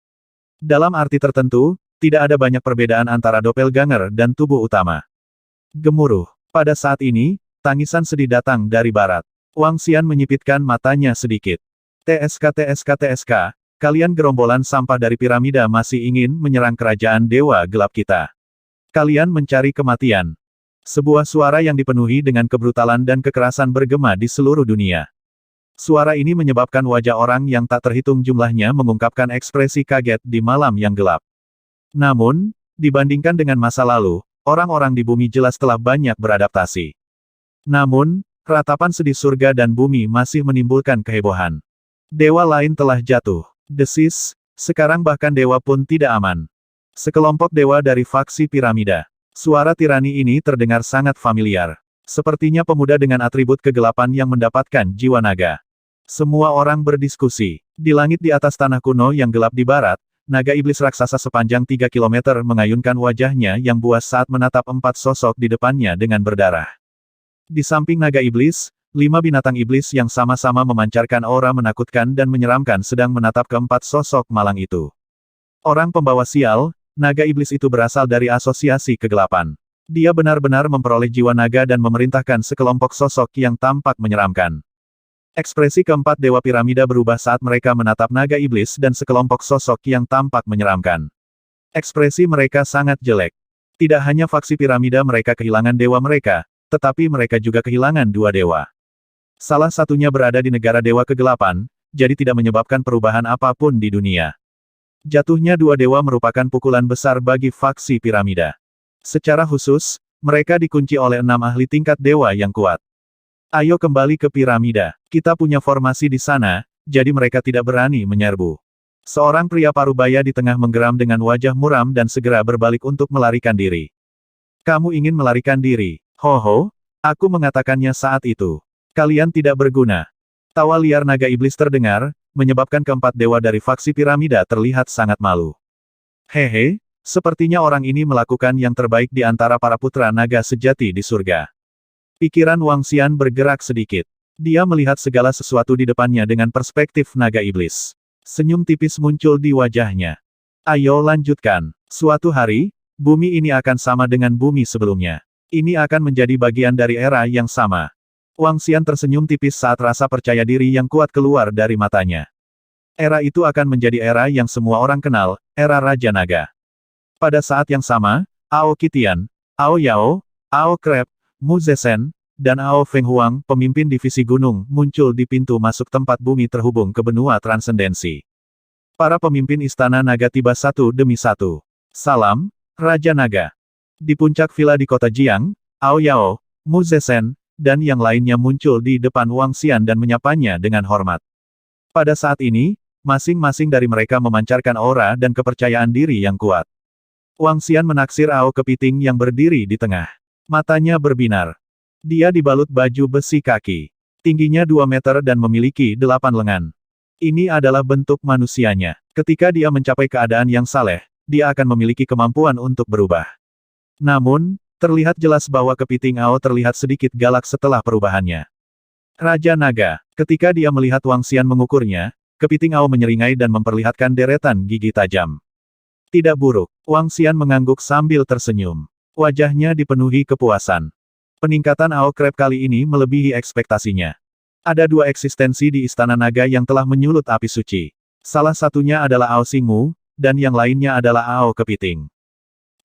Dalam arti tertentu, tidak ada banyak perbedaan antara doppelganger dan tubuh utama. Gemuruh. Pada saat ini, tangisan sedih datang dari barat. Wang Xian menyipitkan matanya sedikit. TSK, kalian gerombolan sampah dari piramida masih ingin menyerang kerajaan dewa gelap kita. Kalian mencari kematian. Sebuah suara yang dipenuhi dengan kebrutalan dan kekerasan bergema di seluruh dunia. Suara ini menyebabkan wajah orang yang tak terhitung jumlahnya mengungkapkan ekspresi kaget di malam yang gelap. Namun, dibandingkan dengan masa lalu, orang-orang di bumi jelas telah banyak beradaptasi. Namun, ratapan sedih surga dan bumi masih menimbulkan kehebohan. Dewa lain telah jatuh. Desis, sekarang bahkan dewa pun tidak aman. Sekelompok dewa dari faksi piramida. Suara tirani ini terdengar sangat familiar. Sepertinya pemuda dengan atribut kegelapan yang mendapatkan jiwa naga. Semua orang berdiskusi. Di langit di atas tanah kuno yang gelap di barat, naga iblis raksasa sepanjang 3 km mengayunkan wajahnya yang buas saat menatap 4 sosok di depannya dengan berdarah. Di samping naga iblis, 5 binatang iblis yang sama-sama memancarkan aura menakutkan dan menyeramkan sedang menatap keempat sosok malang itu. Orang pembawa sial, naga iblis itu berasal dari asosiasi kegelapan. Dia benar-benar memperoleh jiwa naga dan memerintahkan sekelompok sosok yang tampak menyeramkan. Ekspresi keempat dewa piramida berubah saat mereka menatap naga iblis dan sekelompok sosok yang tampak menyeramkan. Ekspresi mereka sangat jelek. Tidak hanya faksi piramida mereka kehilangan dewa mereka, tetapi mereka juga kehilangan 2 dewa. Salah satunya berada di negara dewa kegelapan, jadi tidak menyebabkan perubahan apapun di dunia. Jatuhnya 2 dewa merupakan pukulan besar bagi faksi piramida. Secara khusus, mereka dikunci oleh 6 ahli tingkat dewa yang kuat. Ayo kembali ke piramida. Kita punya formasi di sana, jadi mereka tidak berani menyerbu. Seorang pria parubaya di tengah menggeram dengan wajah muram dan segera berbalik untuk melarikan diri. Kamu ingin melarikan diri? Ho, aku mengatakannya saat itu. Kalian tidak berguna. Tawa liar naga iblis terdengar, menyebabkan keempat dewa dari faksi piramida terlihat sangat malu. Hehe, sepertinya orang ini melakukan yang terbaik di antara para putra naga sejati di surga. Pikiran Wang Xian bergerak sedikit. Dia melihat segala sesuatu di depannya dengan perspektif naga iblis. Senyum tipis muncul di wajahnya. Ayo lanjutkan. Suatu hari, bumi ini akan sama dengan bumi sebelumnya. Ini akan menjadi bagian dari era yang sama. Wang Xian tersenyum tipis saat rasa percaya diri yang kuat keluar dari matanya. Era itu akan menjadi era yang semua orang kenal, era Raja Naga. Pada saat yang sama, Ao Qitian, Ao Yao, Ao Crab, Mu Zesen, dan Ao Feng Huang, pemimpin divisi gunung, muncul di pintu masuk tempat bumi terhubung ke benua transendensi. Para pemimpin istana naga tiba satu demi satu. Salam, Raja Naga. Di puncak villa di kota Jiang, Ao Yao, Mu Zesen, dan yang lainnya muncul di depan Wang Xian dan menyapanya dengan hormat. Pada saat ini, masing-masing dari mereka memancarkan aura dan kepercayaan diri yang kuat. Wang Xian menaksir Ao Kepiting yang berdiri di tengah. Matanya berbinar. Dia dibalut baju besi kaki. Tingginya 2 meter dan memiliki 8 lengan. Ini adalah bentuk manusianya. Ketika dia mencapai keadaan yang saleh, dia akan memiliki kemampuan untuk berubah. Namun, terlihat jelas bahwa kepiting Ao terlihat sedikit galak setelah perubahannya. Raja Naga, ketika dia melihat Wang Xian mengukurnya, kepiting Ao menyeringai dan memperlihatkan deretan gigi tajam. Tidak buruk, Wang Xian mengangguk sambil tersenyum. Wajahnya dipenuhi kepuasan. Peningkatan Ao Crab kali ini melebihi ekspektasinya. Ada 2 eksistensi di Istana Naga yang telah menyulut api suci. Salah satunya adalah Ao Xingmu, dan yang lainnya adalah Ao Kepiting.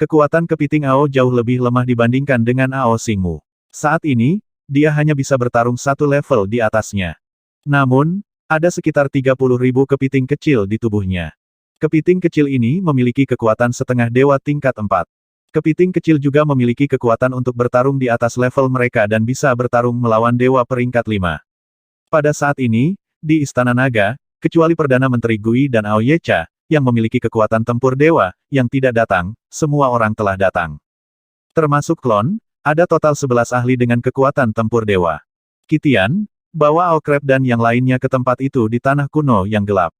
Kekuatan kepiting Ao jauh lebih lemah dibandingkan dengan Ao Xingmu. Saat ini, dia hanya bisa bertarung satu level di atasnya. Namun, ada sekitar 30.000 kepiting kecil di tubuhnya. Kepiting kecil ini memiliki kekuatan setengah dewa tingkat 4. Kepiting kecil juga memiliki kekuatan untuk bertarung di atas level mereka dan bisa bertarung melawan dewa peringkat 5. Pada saat ini, di Istana Naga, kecuali Perdana Menteri Gui dan Ao Yecha, yang memiliki kekuatan tempur dewa, yang tidak datang, semua orang telah datang. Termasuk klon, ada total 11 ahli dengan kekuatan tempur dewa. Qitian, bawa Ao Crab dan yang lainnya ke tempat itu di tanah kuno yang gelap.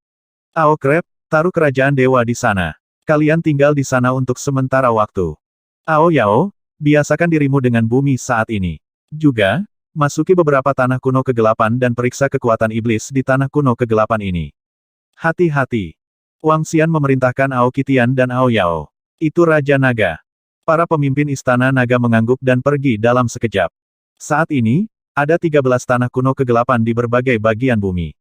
Ao Crab, taruh kerajaan dewa di sana. Kalian tinggal di sana untuk sementara waktu. Ao Yao, biasakan dirimu dengan bumi saat ini. Juga, masuki beberapa tanah kuno kegelapan dan periksa kekuatan iblis di tanah kuno kegelapan ini. Hati-hati. Wang Xian memerintahkan Ao Qitian dan Ao Yao. Itu Raja Naga. Para pemimpin Istana Naga mengangguk dan pergi dalam sekejap. Saat ini, ada 13 tanah kuno kegelapan di berbagai bagian bumi.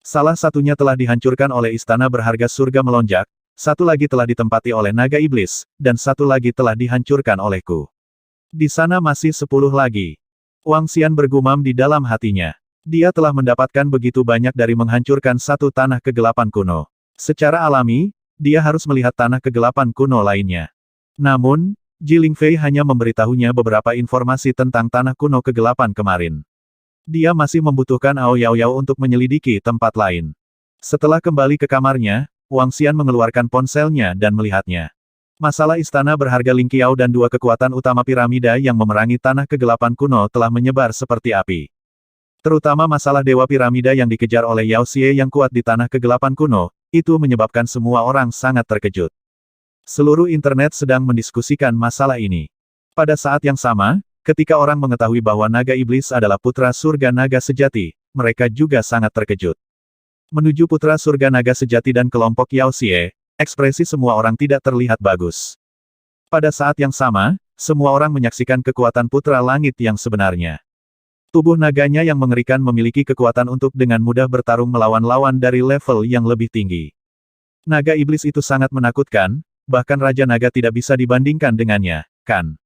Salah satunya telah dihancurkan oleh Istana Berharga Surga Melonjak, satu lagi telah ditempati oleh Naga Iblis, dan satu lagi telah dihancurkan olehku. Di sana masih 10 lagi. Wang Xian bergumam di dalam hatinya. Dia telah mendapatkan begitu banyak dari menghancurkan satu tanah kegelapan kuno. Secara alami, dia harus melihat tanah kegelapan kuno lainnya. Namun, Jiling Fei hanya memberitahunya beberapa informasi tentang tanah kuno kegelapan kemarin. Dia masih membutuhkan Ao Yao Yao untuk menyelidiki tempat lain. Setelah kembali ke kamarnya, Wang Xian mengeluarkan ponselnya dan melihatnya. Masalah istana berharga Ling Qiao dan 2 kekuatan utama piramida yang memerangi tanah kegelapan kuno telah menyebar seperti api. Terutama masalah dewa piramida yang dikejar oleh Yao Xie yang kuat di tanah kegelapan kuno, itu menyebabkan semua orang sangat terkejut. Seluruh internet sedang mendiskusikan masalah ini. Pada saat yang sama, ketika orang mengetahui bahwa naga iblis adalah putra surga naga sejati, mereka juga sangat terkejut. Menuju putra surga naga sejati dan kelompok Yao Xie, ekspresi semua orang tidak terlihat bagus. Pada saat yang sama, semua orang menyaksikan kekuatan putra langit yang sebenarnya. Tubuh naganya yang mengerikan memiliki kekuatan untuk dengan mudah bertarung melawan lawan dari level yang lebih tinggi. Naga iblis itu sangat menakutkan, bahkan Raja Naga tidak bisa dibandingkan dengannya, kan?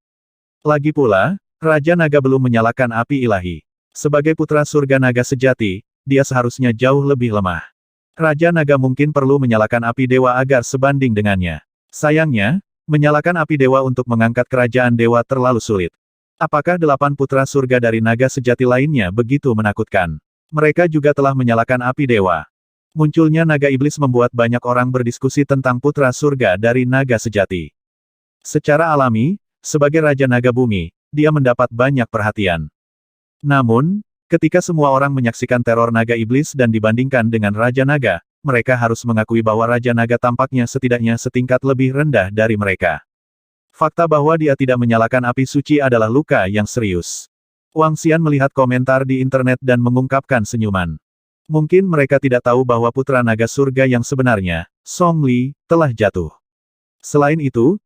Lagi pula, Raja Naga belum menyalakan api ilahi. Sebagai putra surga naga sejati, dia seharusnya jauh lebih lemah. Raja Naga mungkin perlu menyalakan api dewa agar sebanding dengannya. Sayangnya, menyalakan api dewa untuk mengangkat kerajaan dewa terlalu sulit. Apakah 8 putra surga dari naga sejati lainnya begitu menakutkan? Mereka juga telah menyalakan api dewa. Munculnya naga iblis membuat banyak orang berdiskusi tentang putra surga dari naga sejati. Secara alami, sebagai Raja Naga Bumi, dia mendapat banyak perhatian. Namun, Ketika semua orang menyaksikan teror naga iblis dan dibandingkan dengan Raja Naga, mereka harus mengakui bahwa Raja Naga tampaknya setidaknya setingkat lebih rendah dari mereka. Fakta bahwa dia tidak menyalakan api suci adalah luka yang serius. Wang Xian melihat komentar di internet dan mengungkapkan senyuman. Mungkin mereka tidak tahu bahwa putra naga surga yang sebenarnya, Song Li, telah jatuh. Selain itu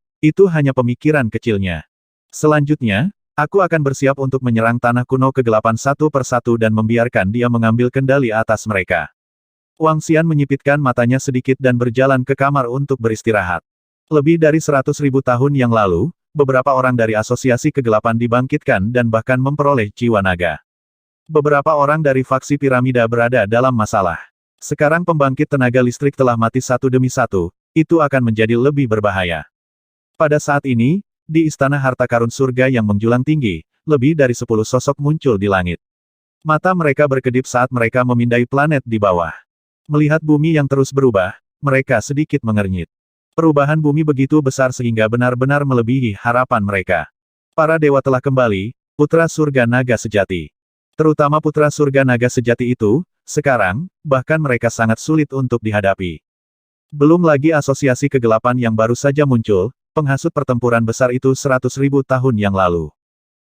hanya pemikiran kecilnya. Selanjutnya, aku akan bersiap untuk menyerang tanah kuno kegelapan satu persatu dan membiarkan dia mengambil kendali atas mereka. Wang Xian menyipitkan matanya sedikit dan berjalan ke kamar untuk beristirahat. Lebih dari 100.000 tahun yang lalu, beberapa orang dari asosiasi kegelapan dibangkitkan dan bahkan memperoleh jiwa naga. Beberapa orang dari faksi piramida berada dalam masalah. Sekarang pembangkit tenaga listrik telah mati satu demi satu, itu akan menjadi lebih berbahaya. Pada saat ini, di Istana Harta Karun Surga yang menjulang tinggi, lebih dari 10 sosok muncul di langit. Mata mereka berkedip saat mereka memindai planet di bawah. Melihat bumi yang terus berubah, mereka sedikit mengernyit. Perubahan bumi begitu besar sehingga benar-benar melebihi harapan mereka. Para dewa telah kembali, putra surga naga sejati. Terutama putra surga naga sejati itu, sekarang, bahkan mereka sangat sulit untuk dihadapi. Belum lagi asosiasi kegelapan yang baru saja muncul, penghasut pertempuran besar itu 100.000 tahun yang lalu.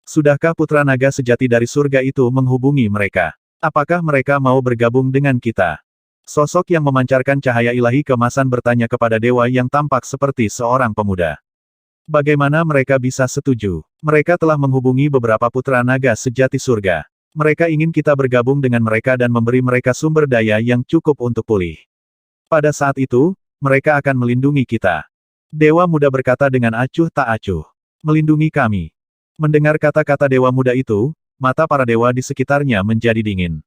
Sudahkah putra naga sejati dari surga itu menghubungi mereka? Apakah mereka mau bergabung dengan kita? Sosok yang memancarkan cahaya ilahi kemasan bertanya kepada dewa yang tampak seperti seorang pemuda. Bagaimana mereka bisa setuju? Mereka telah menghubungi beberapa putra naga sejati surga. Mereka ingin kita bergabung dengan mereka dan memberi mereka sumber daya yang cukup untuk pulih. Pada saat itu, mereka akan melindungi kita. Dewa muda berkata dengan acuh tak acuh. Melindungi kami. Mendengar kata-kata dewa muda itu, mata para dewa di sekitarnya menjadi dingin.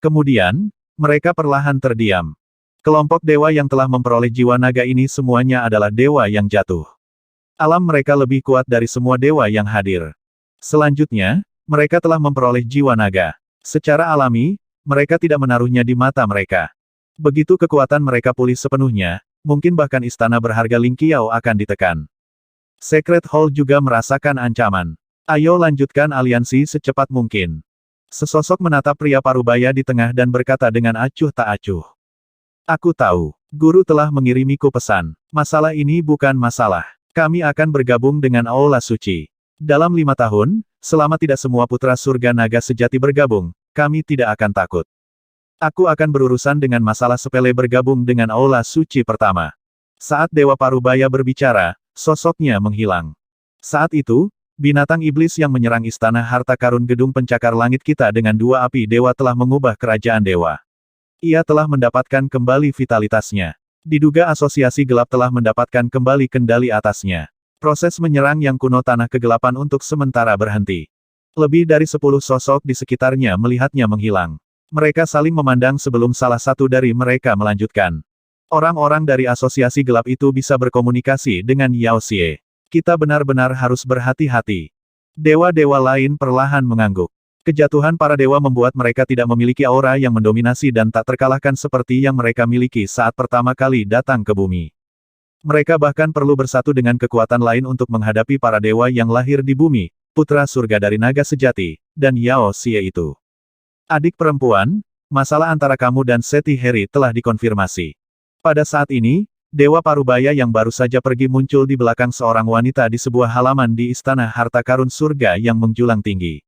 Kemudian, mereka perlahan terdiam. Kelompok dewa yang telah memperoleh jiwa naga ini semuanya adalah dewa yang jatuh. Alam mereka lebih kuat dari semua dewa yang hadir. Selanjutnya, mereka telah memperoleh jiwa naga. Secara alami, mereka tidak menaruhnya di mata mereka. Begitu kekuatan mereka pulih sepenuhnya, mungkin bahkan istana berharga Ling Qiao akan ditekan. Secret Hall juga merasakan ancaman. Ayo lanjutkan aliansi secepat mungkin. Sesosok menatap pria parubaya di tengah dan berkata dengan acuh tak acuh. Aku tahu, guru telah mengirimiku pesan. Masalah ini bukan masalah. Kami akan bergabung dengan Aula Suci. Dalam 5 tahun, selama tidak semua putra surga naga sejati bergabung, kami tidak akan takut. Aku akan berurusan dengan masalah sepele bergabung dengan Aula Suci pertama. Saat Dewa Parubaya berbicara, sosoknya menghilang. Saat itu, binatang iblis yang menyerang istana harta karun gedung pencakar langit kita dengan 2 api dewa telah mengubah kerajaan dewa. Ia telah mendapatkan kembali vitalitasnya. Diduga asosiasi gelap telah mendapatkan kembali kendali atasnya. Proses menyerang yang kuno tanah kegelapan untuk sementara berhenti. Lebih dari 10 sosok di sekitarnya melihatnya menghilang. Mereka saling memandang sebelum salah satu dari mereka melanjutkan. Orang-orang dari asosiasi gelap itu bisa berkomunikasi dengan Yao Xie. Kita benar-benar harus berhati-hati. Dewa-dewa lain perlahan mengangguk. Kejatuhan para dewa membuat mereka tidak memiliki aura yang mendominasi dan tak terkalahkan seperti yang mereka miliki saat pertama kali datang ke bumi. Mereka bahkan perlu bersatu dengan kekuatan lain untuk menghadapi para dewa yang lahir di bumi, putra surga dari naga sejati, dan Yao Xie itu. Adik perempuan, masalah antara kamu dan Seti Heri telah dikonfirmasi. Pada saat ini, Dewa Parubaya yang baru saja pergi muncul di belakang seorang wanita di sebuah halaman di Istana Harta Karun Surga yang menjulang tinggi.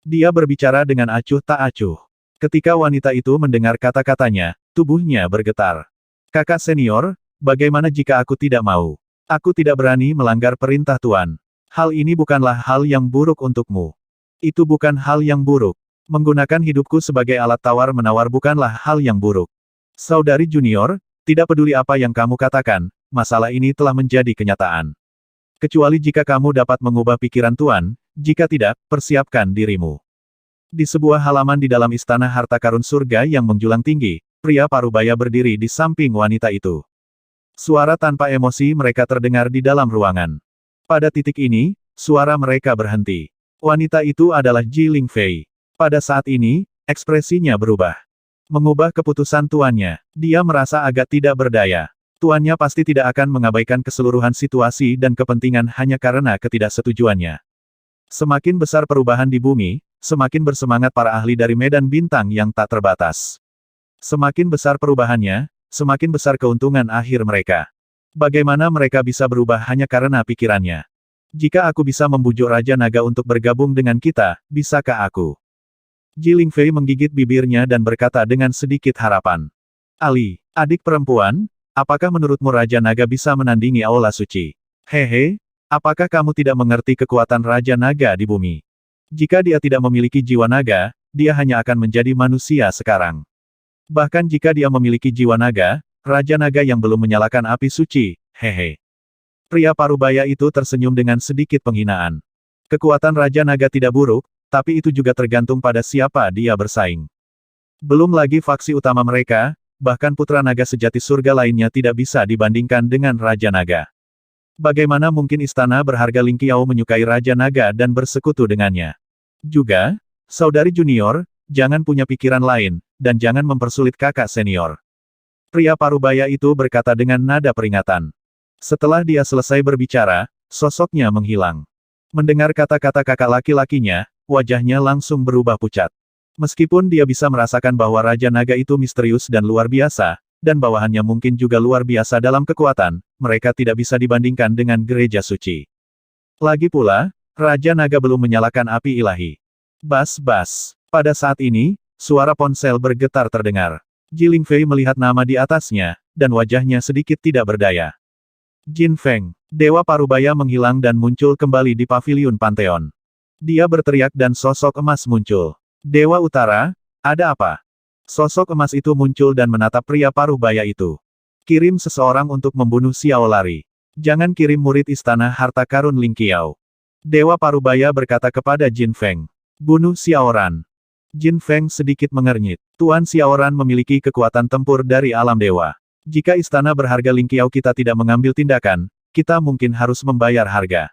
Dia berbicara dengan acuh tak acuh. Ketika wanita itu mendengar kata-katanya, tubuhnya bergetar. Kakak senior, bagaimana jika aku tidak mau? Aku tidak berani melanggar perintah Tuan. Hal ini bukanlah hal yang buruk untukmu. Itu bukan hal yang buruk. Menggunakan hidupku sebagai alat tawar-menawar bukanlah hal yang buruk. Saudari junior, tidak peduli apa yang kamu katakan, masalah ini telah menjadi kenyataan. Kecuali jika kamu dapat mengubah pikiran Tuan, jika tidak, persiapkan dirimu. Di sebuah halaman di dalam istana harta karun surga yang menjulang tinggi, pria parubaya berdiri di samping wanita itu. Suara tanpa emosi mereka terdengar di dalam ruangan. Pada titik ini, suara mereka berhenti. Wanita itu adalah Ji Lingfei. Pada saat ini, ekspresinya berubah. Mengubah keputusan tuannya, dia merasa agak tidak berdaya. Tuannya pasti tidak akan mengabaikan keseluruhan situasi dan kepentingan hanya karena ketidaksetujuannya. Semakin besar perubahan di bumi, semakin bersemangat para ahli dari medan bintang yang tak terbatas. Semakin besar perubahannya, semakin besar keuntungan akhir mereka. Bagaimana mereka bisa berubah hanya karena pikirannya? Jika aku bisa membujuk Raja Naga untuk bergabung dengan kita, bisakah aku? Ji Lingfei menggigit bibirnya dan berkata dengan sedikit harapan. Ali, adik perempuan, apakah menurutmu Raja Naga bisa menandingi Aula Suci? Hehe, apakah kamu tidak mengerti kekuatan Raja Naga di bumi? Jika dia tidak memiliki jiwa naga, dia hanya akan menjadi manusia sekarang. Bahkan jika dia memiliki jiwa naga, Raja Naga yang belum menyalakan api suci, hehe. Pria parubaya itu tersenyum dengan sedikit penghinaan. Kekuatan Raja Naga tidak buruk, tapi itu juga tergantung pada siapa dia bersaing. Belum lagi faksi utama mereka, bahkan putra naga sejati surga lainnya tidak bisa dibandingkan dengan Raja Naga. Bagaimana mungkin istana berharga Ling Qiao menyukai Raja Naga dan bersekutu dengannya? Juga, saudari junior, jangan punya pikiran lain, dan jangan mempersulit kakak senior. Pria parubaya itu berkata dengan nada peringatan. Setelah dia selesai berbicara, sosoknya menghilang. Mendengar kata-kata kakak laki-lakinya, wajahnya langsung berubah pucat. Meskipun dia bisa merasakan bahwa Raja Naga itu misterius dan luar biasa, dan bawahannya mungkin juga luar biasa dalam kekuatan, mereka tidak bisa dibandingkan dengan gereja suci. Lagi pula, Raja Naga belum menyalakan api ilahi. Bas-bas. Pada saat ini, suara ponsel bergetar terdengar. Ji Lingfei melihat nama di atasnya, dan wajahnya sedikit tidak berdaya. Jin Feng, Dewa Parubaya menghilang dan muncul kembali di paviliun Pantheon. Dia berteriak dan sosok emas muncul. Dewa Utara, ada apa? Sosok emas itu muncul dan menatap pria parubaya itu. Kirim seseorang untuk membunuh Xiao Lari. Jangan kirim murid istana harta karun Ling Qiao. Dewa Parubaya berkata kepada Jin Feng. Bunuh Xiao Ran. Jin Feng sedikit mengernyit. Tuan Xiao Ran memiliki kekuatan tempur dari alam dewa. Jika istana berharga Ling Qiao kita tidak mengambil tindakan, kita mungkin harus membayar harga.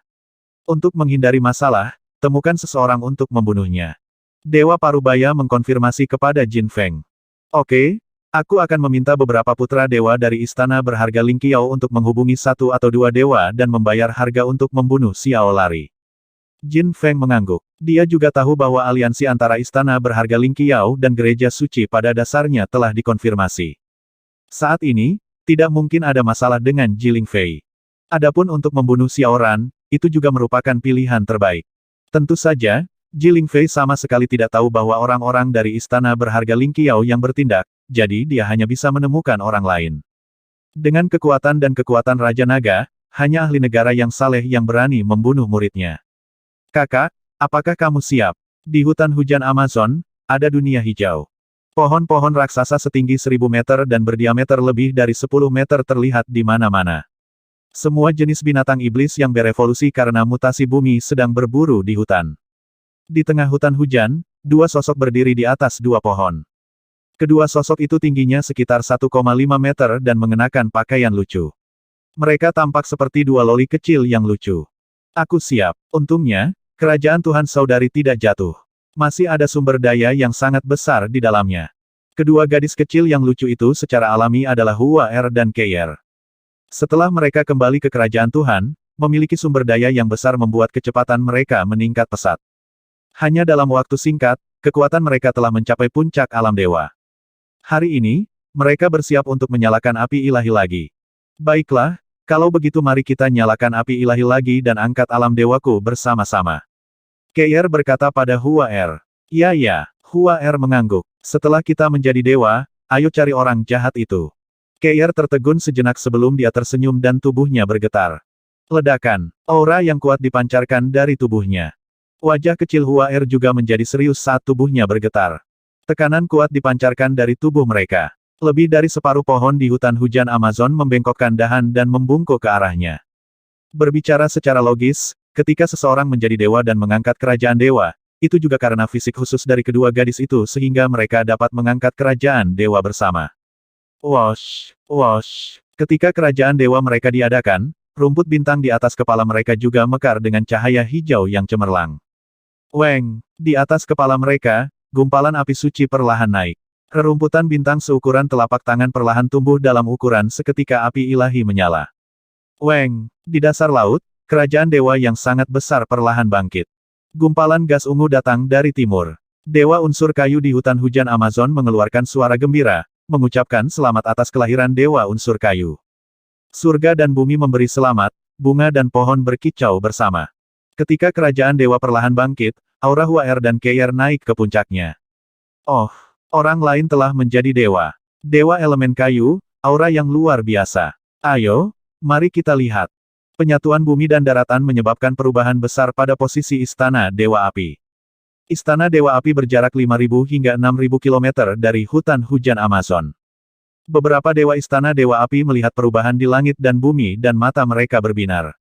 Untuk menghindari masalah, temukan seseorang untuk membunuhnya. Dewa Parubaya mengkonfirmasi kepada Jin Feng. Oke, aku akan meminta beberapa putra dewa dari istana berharga Ling Qiao untuk menghubungi satu atau dua dewa dan membayar harga untuk membunuh Xiao Lari. Jin Feng mengangguk. Dia juga tahu bahwa aliansi antara istana berharga Ling Qiao dan gereja suci pada dasarnya telah dikonfirmasi. Saat ini, tidak mungkin ada masalah dengan Ji Lingfei. Adapun untuk membunuh Xiao Ran, itu juga merupakan pilihan terbaik. Tentu saja, Ji Lingfei sama sekali tidak tahu bahwa orang-orang dari istana berharga Ling Qiao yang bertindak, jadi dia hanya bisa menemukan orang lain. Dengan kekuatan dan kekuatan Raja Naga, hanya ahli negara yang saleh yang berani membunuh muridnya. Kakak, apakah kamu siap? Di hutan hujan Amazon, ada dunia hijau. Pohon-pohon raksasa setinggi 1000 meter dan berdiameter lebih dari 10 meter terlihat di mana-mana. Semua jenis binatang iblis yang berevolusi karena mutasi bumi sedang berburu di hutan. Di tengah hutan hujan, dua sosok berdiri di atas dua pohon. Kedua sosok itu tingginya sekitar 1,5 meter dan mengenakan pakaian lucu. Mereka tampak seperti dua loli kecil yang lucu. Aku siap. Untungnya, kerajaan Tuhan Saudari tidak jatuh. Masih ada sumber daya yang sangat besar di dalamnya. Kedua gadis kecil yang lucu itu secara alami adalah Hua Er dan Keier. Setelah mereka kembali ke kerajaan Tuhan, memiliki sumber daya yang besar membuat kecepatan mereka meningkat pesat. Hanya dalam waktu singkat, kekuatan mereka telah mencapai puncak alam dewa. Hari ini, mereka bersiap untuk menyalakan api ilahi lagi. Baiklah, kalau begitu mari kita nyalakan api ilahi lagi dan angkat alam dewaku bersama-sama. Keier berkata pada Hua Er. Ya, Hua Er mengangguk. Setelah kita menjadi dewa, ayo cari orang jahat itu. Keier tertegun sejenak sebelum dia tersenyum dan tubuhnya bergetar. Ledakan, aura yang kuat dipancarkan dari tubuhnya. Wajah kecil Hua Er juga menjadi serius saat tubuhnya bergetar. Tekanan kuat dipancarkan dari tubuh mereka. Lebih dari separuh pohon di hutan hujan Amazon membengkokkan dahan dan membungkuk ke arahnya. Berbicara secara logis, ketika seseorang menjadi dewa dan mengangkat kerajaan dewa, itu juga karena fisik khusus dari kedua gadis itu sehingga mereka dapat mengangkat kerajaan dewa bersama. Wosh, wosh. Ketika kerajaan dewa mereka diadakan, rumput bintang di atas kepala mereka juga mekar dengan cahaya hijau yang cemerlang. Weng, di atas kepala mereka, gumpalan api suci perlahan naik. Rerumputan bintang seukuran telapak tangan perlahan tumbuh dalam ukuran seketika api ilahi menyala. Weng, di dasar laut, kerajaan dewa yang sangat besar perlahan bangkit. Gumpalan gas ungu datang dari timur. Dewa unsur kayu di hutan hujan Amazon mengeluarkan suara gembira, mengucapkan selamat atas kelahiran dewa unsur kayu. Surga dan bumi memberi selamat, bunga dan pohon berkicau bersama. Ketika kerajaan dewa perlahan bangkit, aura Hua-Er dan Kei-Er naik ke puncaknya. Oh, orang lain telah menjadi dewa. Dewa elemen kayu, aura yang luar biasa. Ayo, mari kita lihat. Penyatuan bumi dan daratan menyebabkan perubahan besar pada posisi Istana Dewa Api. Istana Dewa Api berjarak 5.000 hingga 6.000 km dari hutan hujan Amazon. Beberapa dewa Istana Dewa Api melihat perubahan di langit dan bumi dan mata mereka berbinar.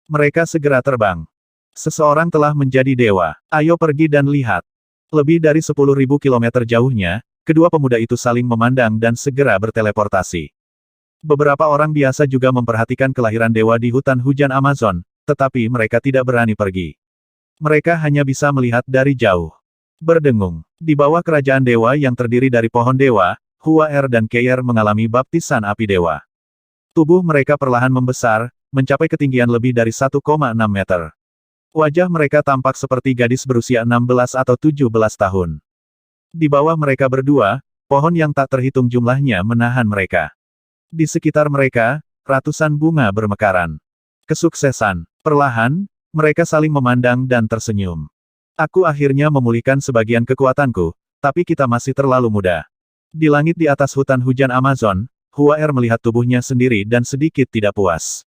Mereka segera terbang. Seseorang telah menjadi dewa. Ayo pergi dan lihat. Lebih dari 10.000 km jauhnya, kedua pemuda itu saling memandang dan segera berteleportasi. Beberapa orang biasa juga memperhatikan kelahiran dewa di hutan hujan Amazon, tetapi mereka tidak berani pergi. Mereka hanya bisa melihat dari jauh. Berdengung. Di bawah kerajaan dewa yang terdiri dari pohon dewa, Hua-Er dan Kei-Er mengalami baptisan api dewa. Tubuh mereka perlahan membesar, mencapai ketinggian lebih dari 1,6 meter. Wajah mereka tampak seperti gadis berusia 16 atau 17 tahun. Di bawah mereka berdua, pohon yang tak terhitung jumlahnya menahan mereka. Di sekitar mereka, ratusan bunga bermekaran. Kesuksesan. Perlahan, mereka saling memandang dan tersenyum. Aku akhirnya memulihkan sebagian kekuatanku, tapi kita masih terlalu muda. Di langit di atas hutan hujan Amazon, Hua-Er melihat tubuhnya sendiri dan sedikit tidak puas.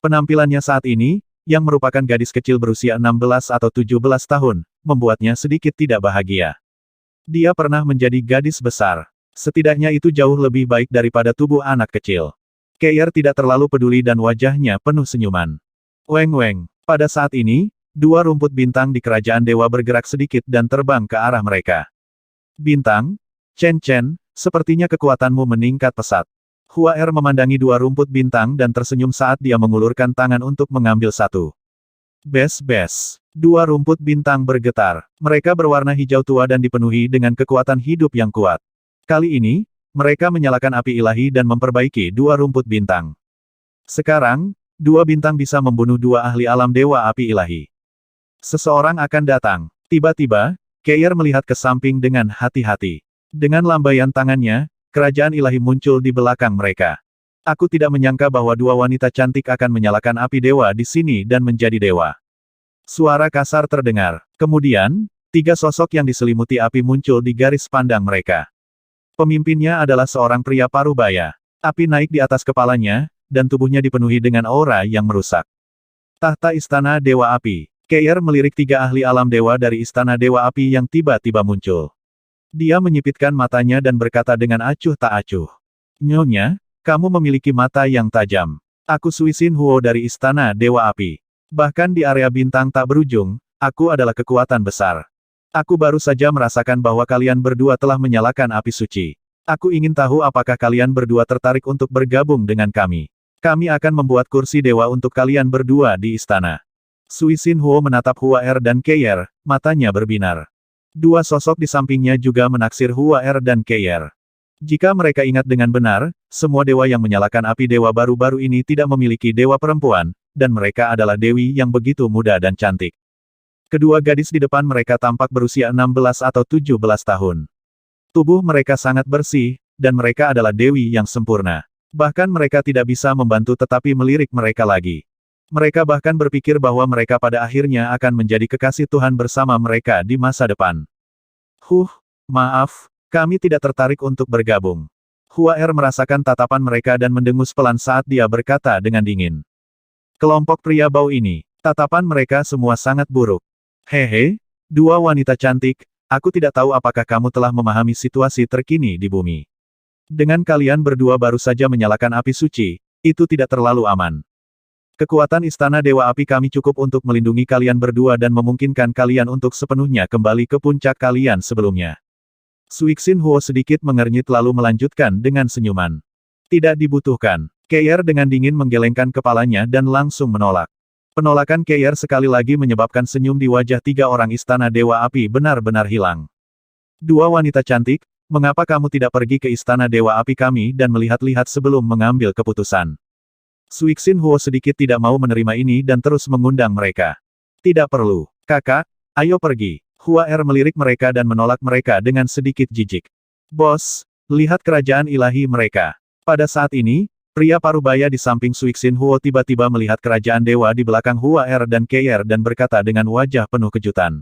Penampilannya saat ini, yang merupakan gadis kecil berusia 16 atau 17 tahun, membuatnya sedikit tidak bahagia. Dia pernah menjadi gadis besar. Setidaknya itu jauh lebih baik daripada tubuh anak kecil. Kei-Er tidak terlalu peduli dan wajahnya penuh senyuman. Weng-weng. Pada saat ini, dua rumput bintang di kerajaan dewa bergerak sedikit dan terbang ke arah mereka. Bintang, Chen-Chen, sepertinya kekuatanmu meningkat pesat. Hua-Er memandangi dua rumput bintang dan tersenyum saat dia mengulurkan tangan untuk mengambil satu. Bes-bes. Dua rumput bintang bergetar. Mereka berwarna hijau tua dan dipenuhi dengan kekuatan hidup yang kuat. Kali ini, mereka menyalakan api ilahi dan memperbaiki dua rumput bintang. Sekarang, dua bintang bisa membunuh dua ahli alam dewa api ilahi. Seseorang akan datang. Tiba-tiba, Kei-Er melihat ke samping dengan hati-hati. Dengan lambaian tangannya, kerajaan ilahi muncul di belakang mereka. Aku tidak menyangka bahwa dua wanita cantik akan menyalakan api dewa di sini dan menjadi dewa. Suara kasar terdengar. Kemudian, tiga sosok yang diselimuti api muncul di garis pandang mereka. Pemimpinnya adalah seorang pria parubaya. Api naik di atas kepalanya, dan tubuhnya dipenuhi dengan aura yang merusak. Tahta Istana Dewa Api. Kei-Er melirik tiga ahli alam dewa dari Istana Dewa Api yang tiba-tiba muncul. Dia menyipitkan matanya dan berkata dengan acuh tak acuh. Nyonya, kamu memiliki mata yang tajam. Aku Suisin Huo dari Istana Dewa Api. Bahkan di area bintang tak berujung, aku adalah kekuatan besar. Aku baru saja merasakan bahwa kalian berdua telah menyalakan api suci. Aku ingin tahu apakah kalian berdua tertarik untuk bergabung dengan kami. Kami akan membuat kursi dewa untuk kalian berdua di istana. Suisin Huo menatap Hua-Er dan Kei-Er, matanya berbinar. Dua sosok di sampingnya juga menaksir Hua-Er dan Kei-Er. Jika mereka ingat dengan benar, semua dewa yang menyalakan api dewa baru-baru ini tidak memiliki dewa perempuan, dan mereka adalah dewi yang begitu muda dan cantik. Kedua gadis di depan mereka tampak berusia 16 atau 17 tahun. Tubuh mereka sangat bersih, dan mereka adalah dewi yang sempurna. Bahkan mereka tidak bisa membantu tetapi melirik mereka lagi. Mereka bahkan berpikir bahwa mereka pada akhirnya akan menjadi kekasih Tuhan bersama mereka di masa depan. Maaf, kami tidak tertarik untuk bergabung. Hua-Er merasakan tatapan mereka dan mendengus pelan saat dia berkata dengan dingin. Kelompok pria bau ini, tatapan mereka semua sangat buruk. Hehe, dua wanita cantik, aku tidak tahu apakah kamu telah memahami situasi terkini di bumi. Dengan kalian berdua baru saja menyalakan api suci, itu tidak terlalu aman. Kekuatan Istana Dewa Api kami cukup untuk melindungi kalian berdua dan memungkinkan kalian untuk sepenuhnya kembali ke puncak kalian sebelumnya. Suixin Huo sedikit mengernyit lalu melanjutkan dengan senyuman. Tidak dibutuhkan. Kei-Er dengan dingin menggelengkan kepalanya dan langsung menolak. Penolakan Kei-Er sekali lagi menyebabkan senyum di wajah tiga orang Istana Dewa Api benar-benar hilang. Dua wanita cantik, mengapa kamu tidak pergi ke Istana Dewa Api kami dan melihat-lihat sebelum mengambil keputusan? Suixin Huo sedikit tidak mau menerima ini dan terus mengundang mereka. Tidak perlu. Kakak, Ayo pergi. Hua Er melirik mereka dan menolak mereka dengan sedikit jijik. Bos, lihat kerajaan ilahi mereka. Pada saat ini, pria parubaya di samping Suixin Huo tiba-tiba melihat kerajaan dewa di belakang Hua Er dan Keier dan berkata dengan wajah penuh kejutan.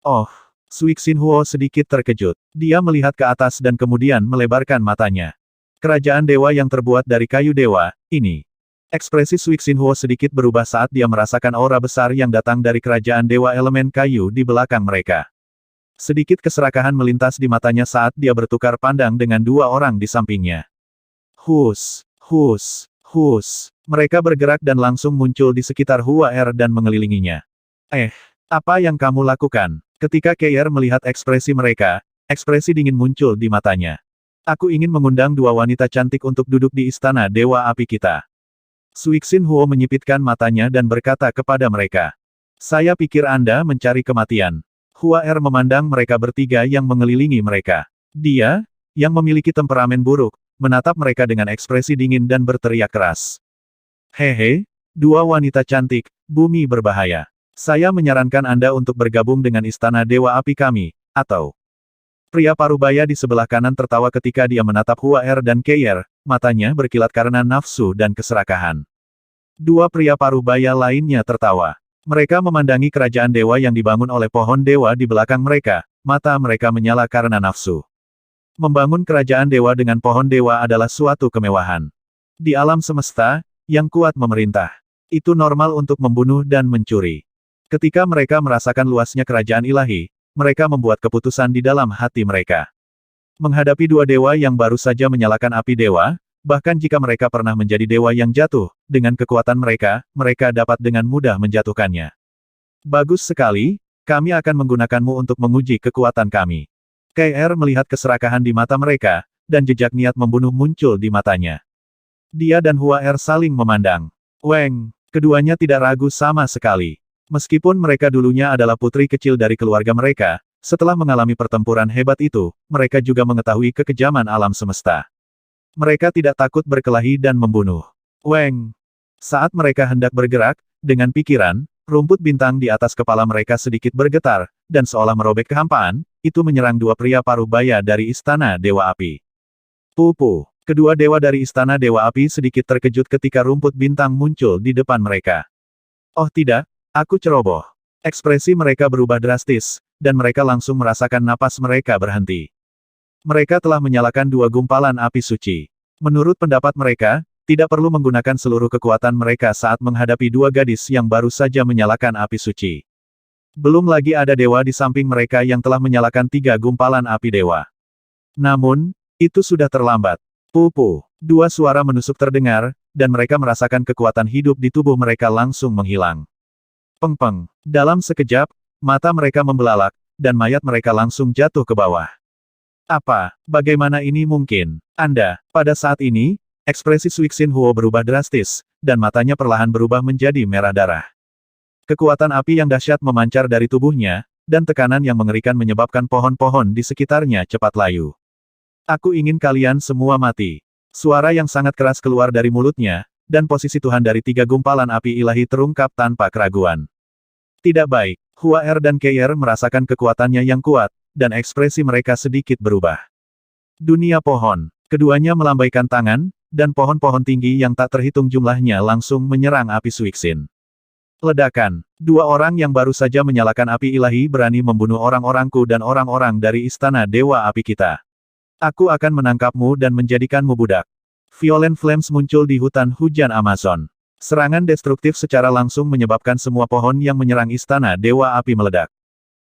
Oh, Suixin Huo sedikit terkejut. Dia melihat ke atas dan kemudian melebarkan matanya. Kerajaan dewa yang terbuat dari kayu dewa, ini. Ekspresi Suixin Huo sedikit berubah saat dia merasakan aura besar yang datang dari kerajaan dewa elemen kayu di belakang mereka. Sedikit keserakahan melintas di matanya saat dia bertukar pandang dengan dua orang di sampingnya. Hus, hus, hus. Mereka bergerak dan langsung muncul di sekitar Hua Er dan mengelilinginya. Apa yang kamu lakukan? Ketika Keier melihat ekspresi mereka, ekspresi dingin muncul di matanya. Aku ingin mengundang dua wanita cantik untuk duduk di istana Dewa Api kita. Suixin Huo menyipitkan matanya dan berkata kepada mereka. Saya pikir Anda mencari kematian. Hua Er memandang mereka bertiga yang mengelilingi mereka. Dia, yang memiliki temperamen buruk, menatap mereka dengan ekspresi dingin dan berteriak keras. Hehe, dua wanita cantik, bumi berbahaya. Saya menyarankan Anda untuk bergabung dengan istana Dewa Api kami, atau... Pria parubaya di sebelah kanan tertawa ketika dia menatap Hua Er dan Keier, matanya berkilat karena nafsu dan keserakahan. Dua pria parubaya lainnya tertawa. Mereka memandangi kerajaan dewa yang dibangun oleh pohon dewa di belakang mereka, mata mereka menyala karena nafsu. Membangun kerajaan dewa dengan pohon dewa adalah suatu kemewahan. Di alam semesta, yang kuat memerintah. Itu normal untuk membunuh dan mencuri. Ketika mereka merasakan luasnya kerajaan ilahi, mereka membuat keputusan di dalam hati mereka. Menghadapi dua dewa yang baru saja menyalakan api dewa, bahkan jika mereka pernah menjadi dewa yang jatuh, dengan kekuatan mereka, mereka dapat dengan mudah menjatuhkannya. Bagus sekali, kami akan menggunakanmu untuk menguji kekuatan kami. Keier melihat keserakahan di mata mereka, dan jejak niat membunuh muncul di matanya. Dia dan Hua Er saling memandang. Weng, keduanya tidak ragu sama sekali. Meskipun mereka dulunya adalah putri kecil dari keluarga mereka, setelah mengalami pertempuran hebat itu, mereka juga mengetahui kekejaman alam semesta. Mereka tidak takut berkelahi dan membunuh. Weng. Saat mereka hendak bergerak, dengan pikiran, rumput bintang di atas kepala mereka sedikit bergetar, dan seolah merobek kehampaan, itu menyerang dua pria parubaya dari Istana Dewa Api. Pupu. Kedua dewa dari Istana Dewa Api sedikit terkejut ketika rumput bintang muncul di depan mereka. Oh tidak, aku ceroboh. Ekspresi mereka berubah drastis, dan mereka langsung merasakan napas mereka berhenti. Mereka telah menyalakan dua gumpalan api suci. Menurut pendapat mereka, tidak perlu menggunakan seluruh kekuatan mereka saat menghadapi dua gadis yang baru saja menyalakan api suci. Belum lagi ada dewa di samping mereka yang telah menyalakan tiga gumpalan api dewa. Namun, itu sudah terlambat. Pupu. Dua suara menusuk terdengar, dan mereka merasakan kekuatan hidup di tubuh mereka langsung menghilang. Peng-peng. Dalam sekejap, mata mereka membelalak, dan mayat mereka langsung jatuh ke bawah. Apa? Bagaimana ini mungkin? Anda, pada saat ini, ekspresi Suixin Huo berubah drastis, dan matanya perlahan berubah menjadi merah darah. Kekuatan api yang dahsyat memancar dari tubuhnya, dan tekanan yang mengerikan menyebabkan pohon-pohon di sekitarnya cepat layu. Aku ingin kalian semua mati. Suara yang sangat keras keluar dari mulutnya, dan posisi Tuhan dari tiga gumpalan api ilahi terungkap tanpa keraguan. Tidak baik. Hua Er dan Keier merasakan kekuatannya yang kuat, dan ekspresi mereka sedikit berubah. Dunia pohon. Keduanya melambaikan tangan, dan pohon-pohon tinggi yang tak terhitung jumlahnya langsung menyerang api Suixin. Ledakan. Dua orang yang baru saja menyalakan api ilahi berani membunuh orang-orangku dan orang-orang dari istana Dewa Api kita. Aku akan menangkapmu dan menjadikanmu budak. Violent Flames muncul di hutan hujan Amazon. Serangan destruktif secara langsung menyebabkan semua pohon yang menyerang istana Dewa Api meledak.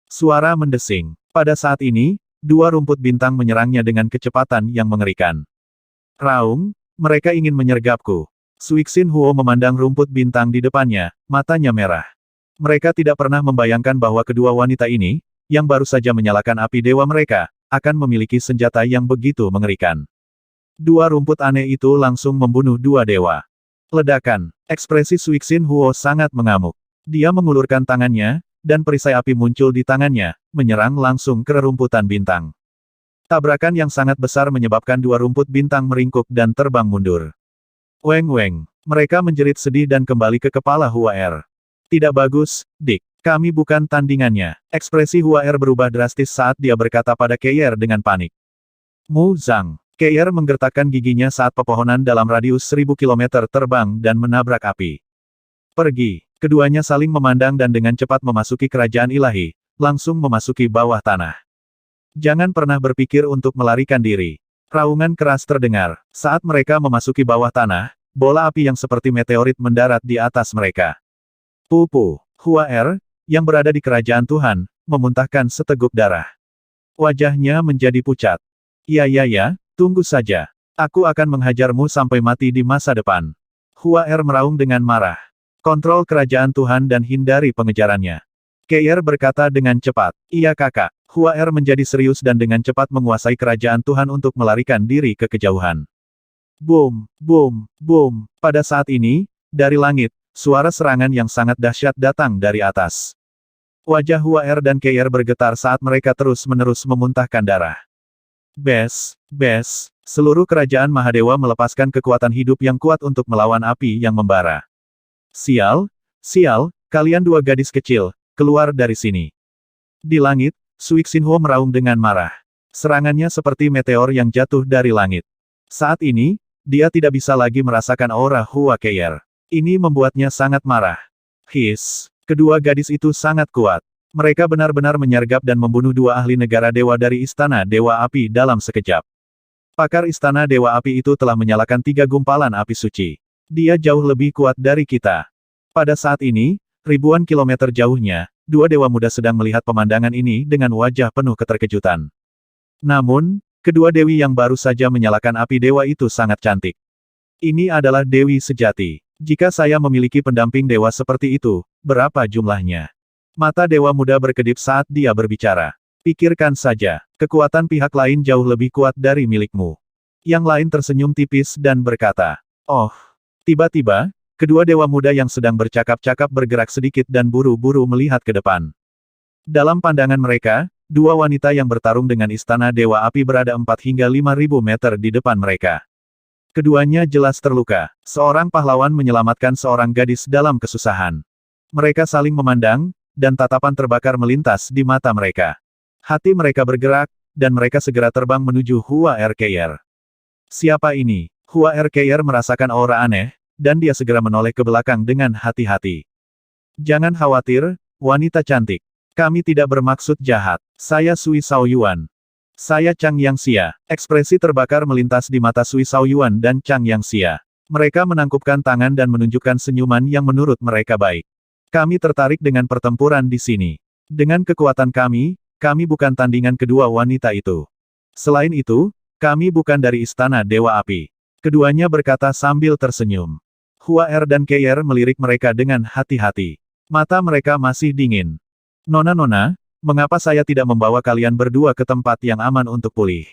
Suara mendesing. Pada saat ini, dua rumput bintang menyerangnya dengan kecepatan yang mengerikan. Raung, mereka ingin menyergapku. Suixin Huo memandang rumput bintang di depannya, matanya merah. Mereka tidak pernah membayangkan bahwa kedua wanita ini, yang baru saja menyalakan api dewa mereka, akan memiliki senjata yang begitu mengerikan. Dua rumput aneh itu langsung membunuh dua dewa. Ledakan. Ekspresi Suixin Huo sangat mengamuk. Dia mengulurkan tangannya, dan perisai api muncul di tangannya, menyerang langsung ke rerumputan bintang. Tabrakan yang sangat besar menyebabkan dua rumput bintang meringkuk dan terbang mundur. Weng-weng. Mereka menjerit sedih dan kembali ke kepala Hua Er. Tidak bagus, Dick. Kami bukan tandingannya. Ekspresi Hua Er berubah drastis saat dia berkata pada Keier dengan panik. Mu Zhang. Keier menggertakkan giginya saat pepohonan dalam radius 1000 km terbang dan menabrak api. Pergi. Keduanya saling memandang dan dengan cepat memasuki kerajaan ilahi, langsung memasuki bawah tanah. Jangan pernah berpikir untuk melarikan diri. Raungan keras terdengar. Saat mereka memasuki bawah tanah, bola api yang seperti meteorit mendarat di atas mereka. Pupu. Hua Er, yang berada di kerajaan Tuhan, memuntahkan seteguk darah. Wajahnya menjadi pucat. Ya, tunggu saja. Aku akan menghajarmu sampai mati di masa depan. Hua Er meraung dengan marah. Kontrol kerajaan Tuhan dan hindari pengejarannya. Keier berkata dengan cepat. Iya kakak. Hua Er menjadi serius dan dengan cepat menguasai kerajaan Tuhan untuk melarikan diri ke kejauhan. Boom, boom, boom. Pada saat ini, dari langit, suara serangan yang sangat dahsyat datang dari atas. Wajah Hua Er dan Keier bergetar saat mereka terus-menerus memuntahkan darah. Bes, seluruh kerajaan Mahadewa melepaskan kekuatan hidup yang kuat untuk melawan api yang membara. Sial, kalian dua gadis kecil, keluar dari sini. Di langit, Sui Xinhuo meraung dengan marah. Serangannya seperti meteor yang jatuh dari langit. Saat ini, dia tidak bisa lagi merasakan aura Hua Keier. Ini membuatnya sangat marah. Kedua gadis itu sangat kuat. Mereka benar-benar menyergap dan membunuh dua ahli negara dewa dari Istana Dewa Api dalam sekejap. Pakar Istana Dewa Api itu telah menyalakan 3 gumpalan api suci. Dia jauh lebih kuat dari kita. Pada saat ini, ribuan kilometer jauhnya, dua dewa muda sedang melihat pemandangan ini dengan wajah penuh keterkejutan. Namun, kedua dewi yang baru saja menyalakan api dewa itu sangat cantik. Ini adalah dewi sejati. Jika saya memiliki pendamping dewa seperti itu, berapa jumlahnya? Mata dewa muda berkedip saat dia berbicara. Pikirkan saja, kekuatan pihak lain jauh lebih kuat dari milikmu. Yang lain tersenyum tipis dan berkata, "Oh." Tiba-tiba, kedua dewa muda yang sedang bercakap-cakap bergerak sedikit dan buru-buru melihat ke depan. Dalam pandangan mereka, dua wanita yang bertarung dengan Istana Dewa Api berada 4 hingga 5.000 meter di depan mereka. Keduanya jelas terluka. Seorang pahlawan menyelamatkan seorang gadis dalam kesusahan. Mereka saling memandang, dan tatapan terbakar melintas di mata mereka. Hati mereka bergerak, dan mereka segera terbang menuju Hua Er Keier. Siapa ini? Hua Er Keier merasakan aura aneh, dan dia segera menoleh ke belakang dengan hati-hati. Jangan khawatir, wanita cantik. Kami tidak bermaksud jahat. Saya Sui Shaoyuan. Saya Chang Yangxia. Ekspresi terbakar melintas di mata Sui Shaoyuan dan Chang Yangxia. Mereka menangkupkan tangan dan menunjukkan senyuman yang menurut mereka baik. Kami tertarik dengan pertempuran di sini. Dengan kekuatan kami bukan tandingan kedua wanita itu. Selain itu, kami bukan dari Istana Dewa Api. Keduanya berkata sambil tersenyum. Hua Er dan Keier melirik mereka dengan hati-hati. Mata mereka masih dingin. Nona, mengapa saya tidak membawa kalian berdua ke tempat yang aman untuk pulih?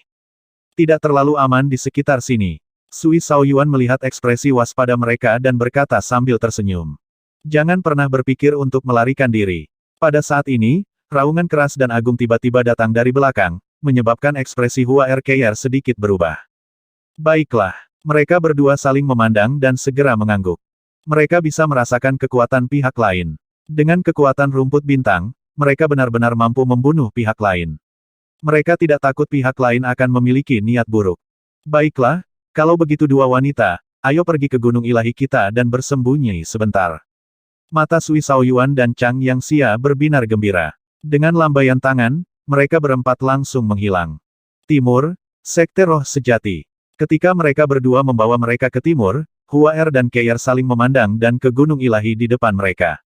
Tidak terlalu aman di sekitar sini. Sui Shaoyuan melihat ekspresi waspada mereka dan berkata sambil tersenyum. Jangan pernah berpikir untuk melarikan diri. Pada saat ini, raungan keras dan agung tiba-tiba datang dari belakang, menyebabkan ekspresi Hua Er Keier sedikit berubah. Baiklah. Mereka berdua saling memandang dan segera mengangguk. Mereka bisa merasakan kekuatan pihak lain. Dengan kekuatan rumput bintang, mereka benar-benar mampu membunuh pihak lain. Mereka tidak takut pihak lain akan memiliki niat buruk. Baiklah, kalau begitu dua wanita, ayo pergi ke Gunung Ilahi kita dan bersembunyi sebentar. Mata Sui Shaoyuan dan Chang Yangxia berbinar gembira. Dengan lambaian tangan, mereka berempat langsung menghilang. Timur, Sekte Roh Sejati. Ketika mereka berdua membawa mereka ke timur, Hua Er dan Keier saling memandang dan ke Gunung Ilahi di depan mereka.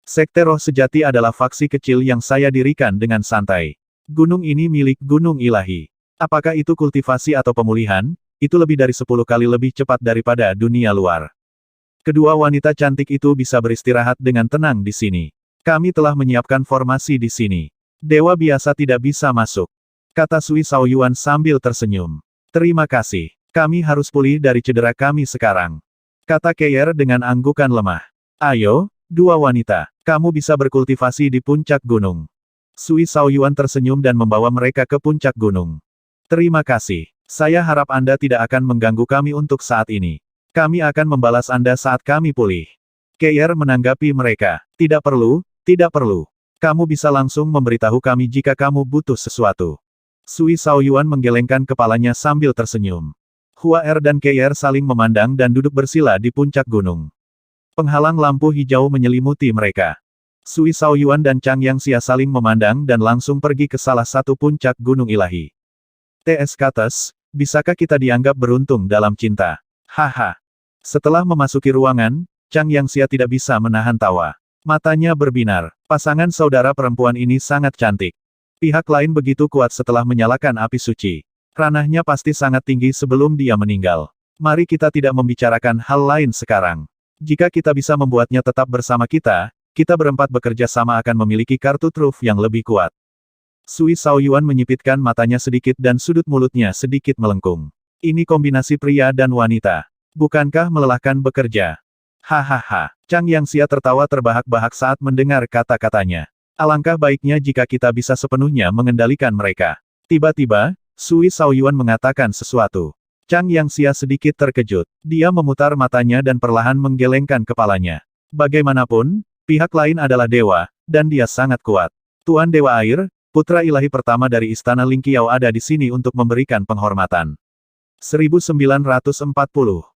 Sekte Roh Sejati adalah faksi kecil yang saya dirikan dengan santai. Gunung ini milik Gunung Ilahi. Apakah itu kultivasi atau pemulihan? Itu lebih dari 10 kali lebih cepat daripada dunia luar. Kedua wanita cantik itu bisa beristirahat dengan tenang di sini. Kami telah menyiapkan formasi di sini. Dewa biasa tidak bisa masuk. Kata Sui Shaoyuan sambil tersenyum. Terima kasih. Kami harus pulih dari cedera kami sekarang. Kata Keier dengan anggukan lemah. Ayo, dua wanita. Kamu bisa berkultivasi di puncak gunung. Sui Shaoyuan tersenyum dan membawa mereka ke puncak gunung. Terima kasih. Saya harap Anda tidak akan mengganggu kami untuk saat ini. Kami akan membalas Anda saat kami pulih. Keir menanggapi mereka. Tidak perlu, tidak perlu. Kamu bisa langsung memberitahu kami jika kamu butuh sesuatu. Sui Shaoyuan menggelengkan kepalanya sambil tersenyum. Hua Er dan Keir saling memandang dan duduk bersila di puncak gunung. Penghalang lampu hijau menyelimuti mereka. Sui Shaoyuan dan Chang Yangxia saling memandang dan langsung pergi ke salah satu puncak gunung ilahi. T.S. Kates, bisakah kita dianggap beruntung dalam cinta? Haha. Setelah memasuki ruangan, Chang Yangxia tidak bisa menahan tawa. Matanya berbinar. Pasangan saudara perempuan ini sangat cantik. Pihak lain begitu kuat setelah menyalakan api suci. Ranahnya pasti sangat tinggi sebelum dia meninggal. Mari kita tidak membicarakan hal lain sekarang. Jika kita bisa membuatnya tetap bersama kita berempat bekerja sama akan memiliki kartu truf yang lebih kuat. Sui Shaoyuan menyipitkan matanya sedikit dan sudut mulutnya sedikit melengkung. Ini kombinasi pria dan wanita. Bukankah melelahkan bekerja? Hahaha. Chang Yangxia tertawa terbahak-bahak saat mendengar kata-katanya. Alangkah baiknya jika kita bisa sepenuhnya mengendalikan mereka. Tiba-tiba, Sui Shaoyuan mengatakan sesuatu. Chang Yangxia sedikit terkejut. Dia memutar matanya dan perlahan menggelengkan kepalanya. Bagaimanapun, pihak lain adalah dewa, dan dia sangat kuat. Tuan Dewa Air, putra ilahi pertama dari Istana Lingqiao ada di sini untuk memberikan penghormatan. 1940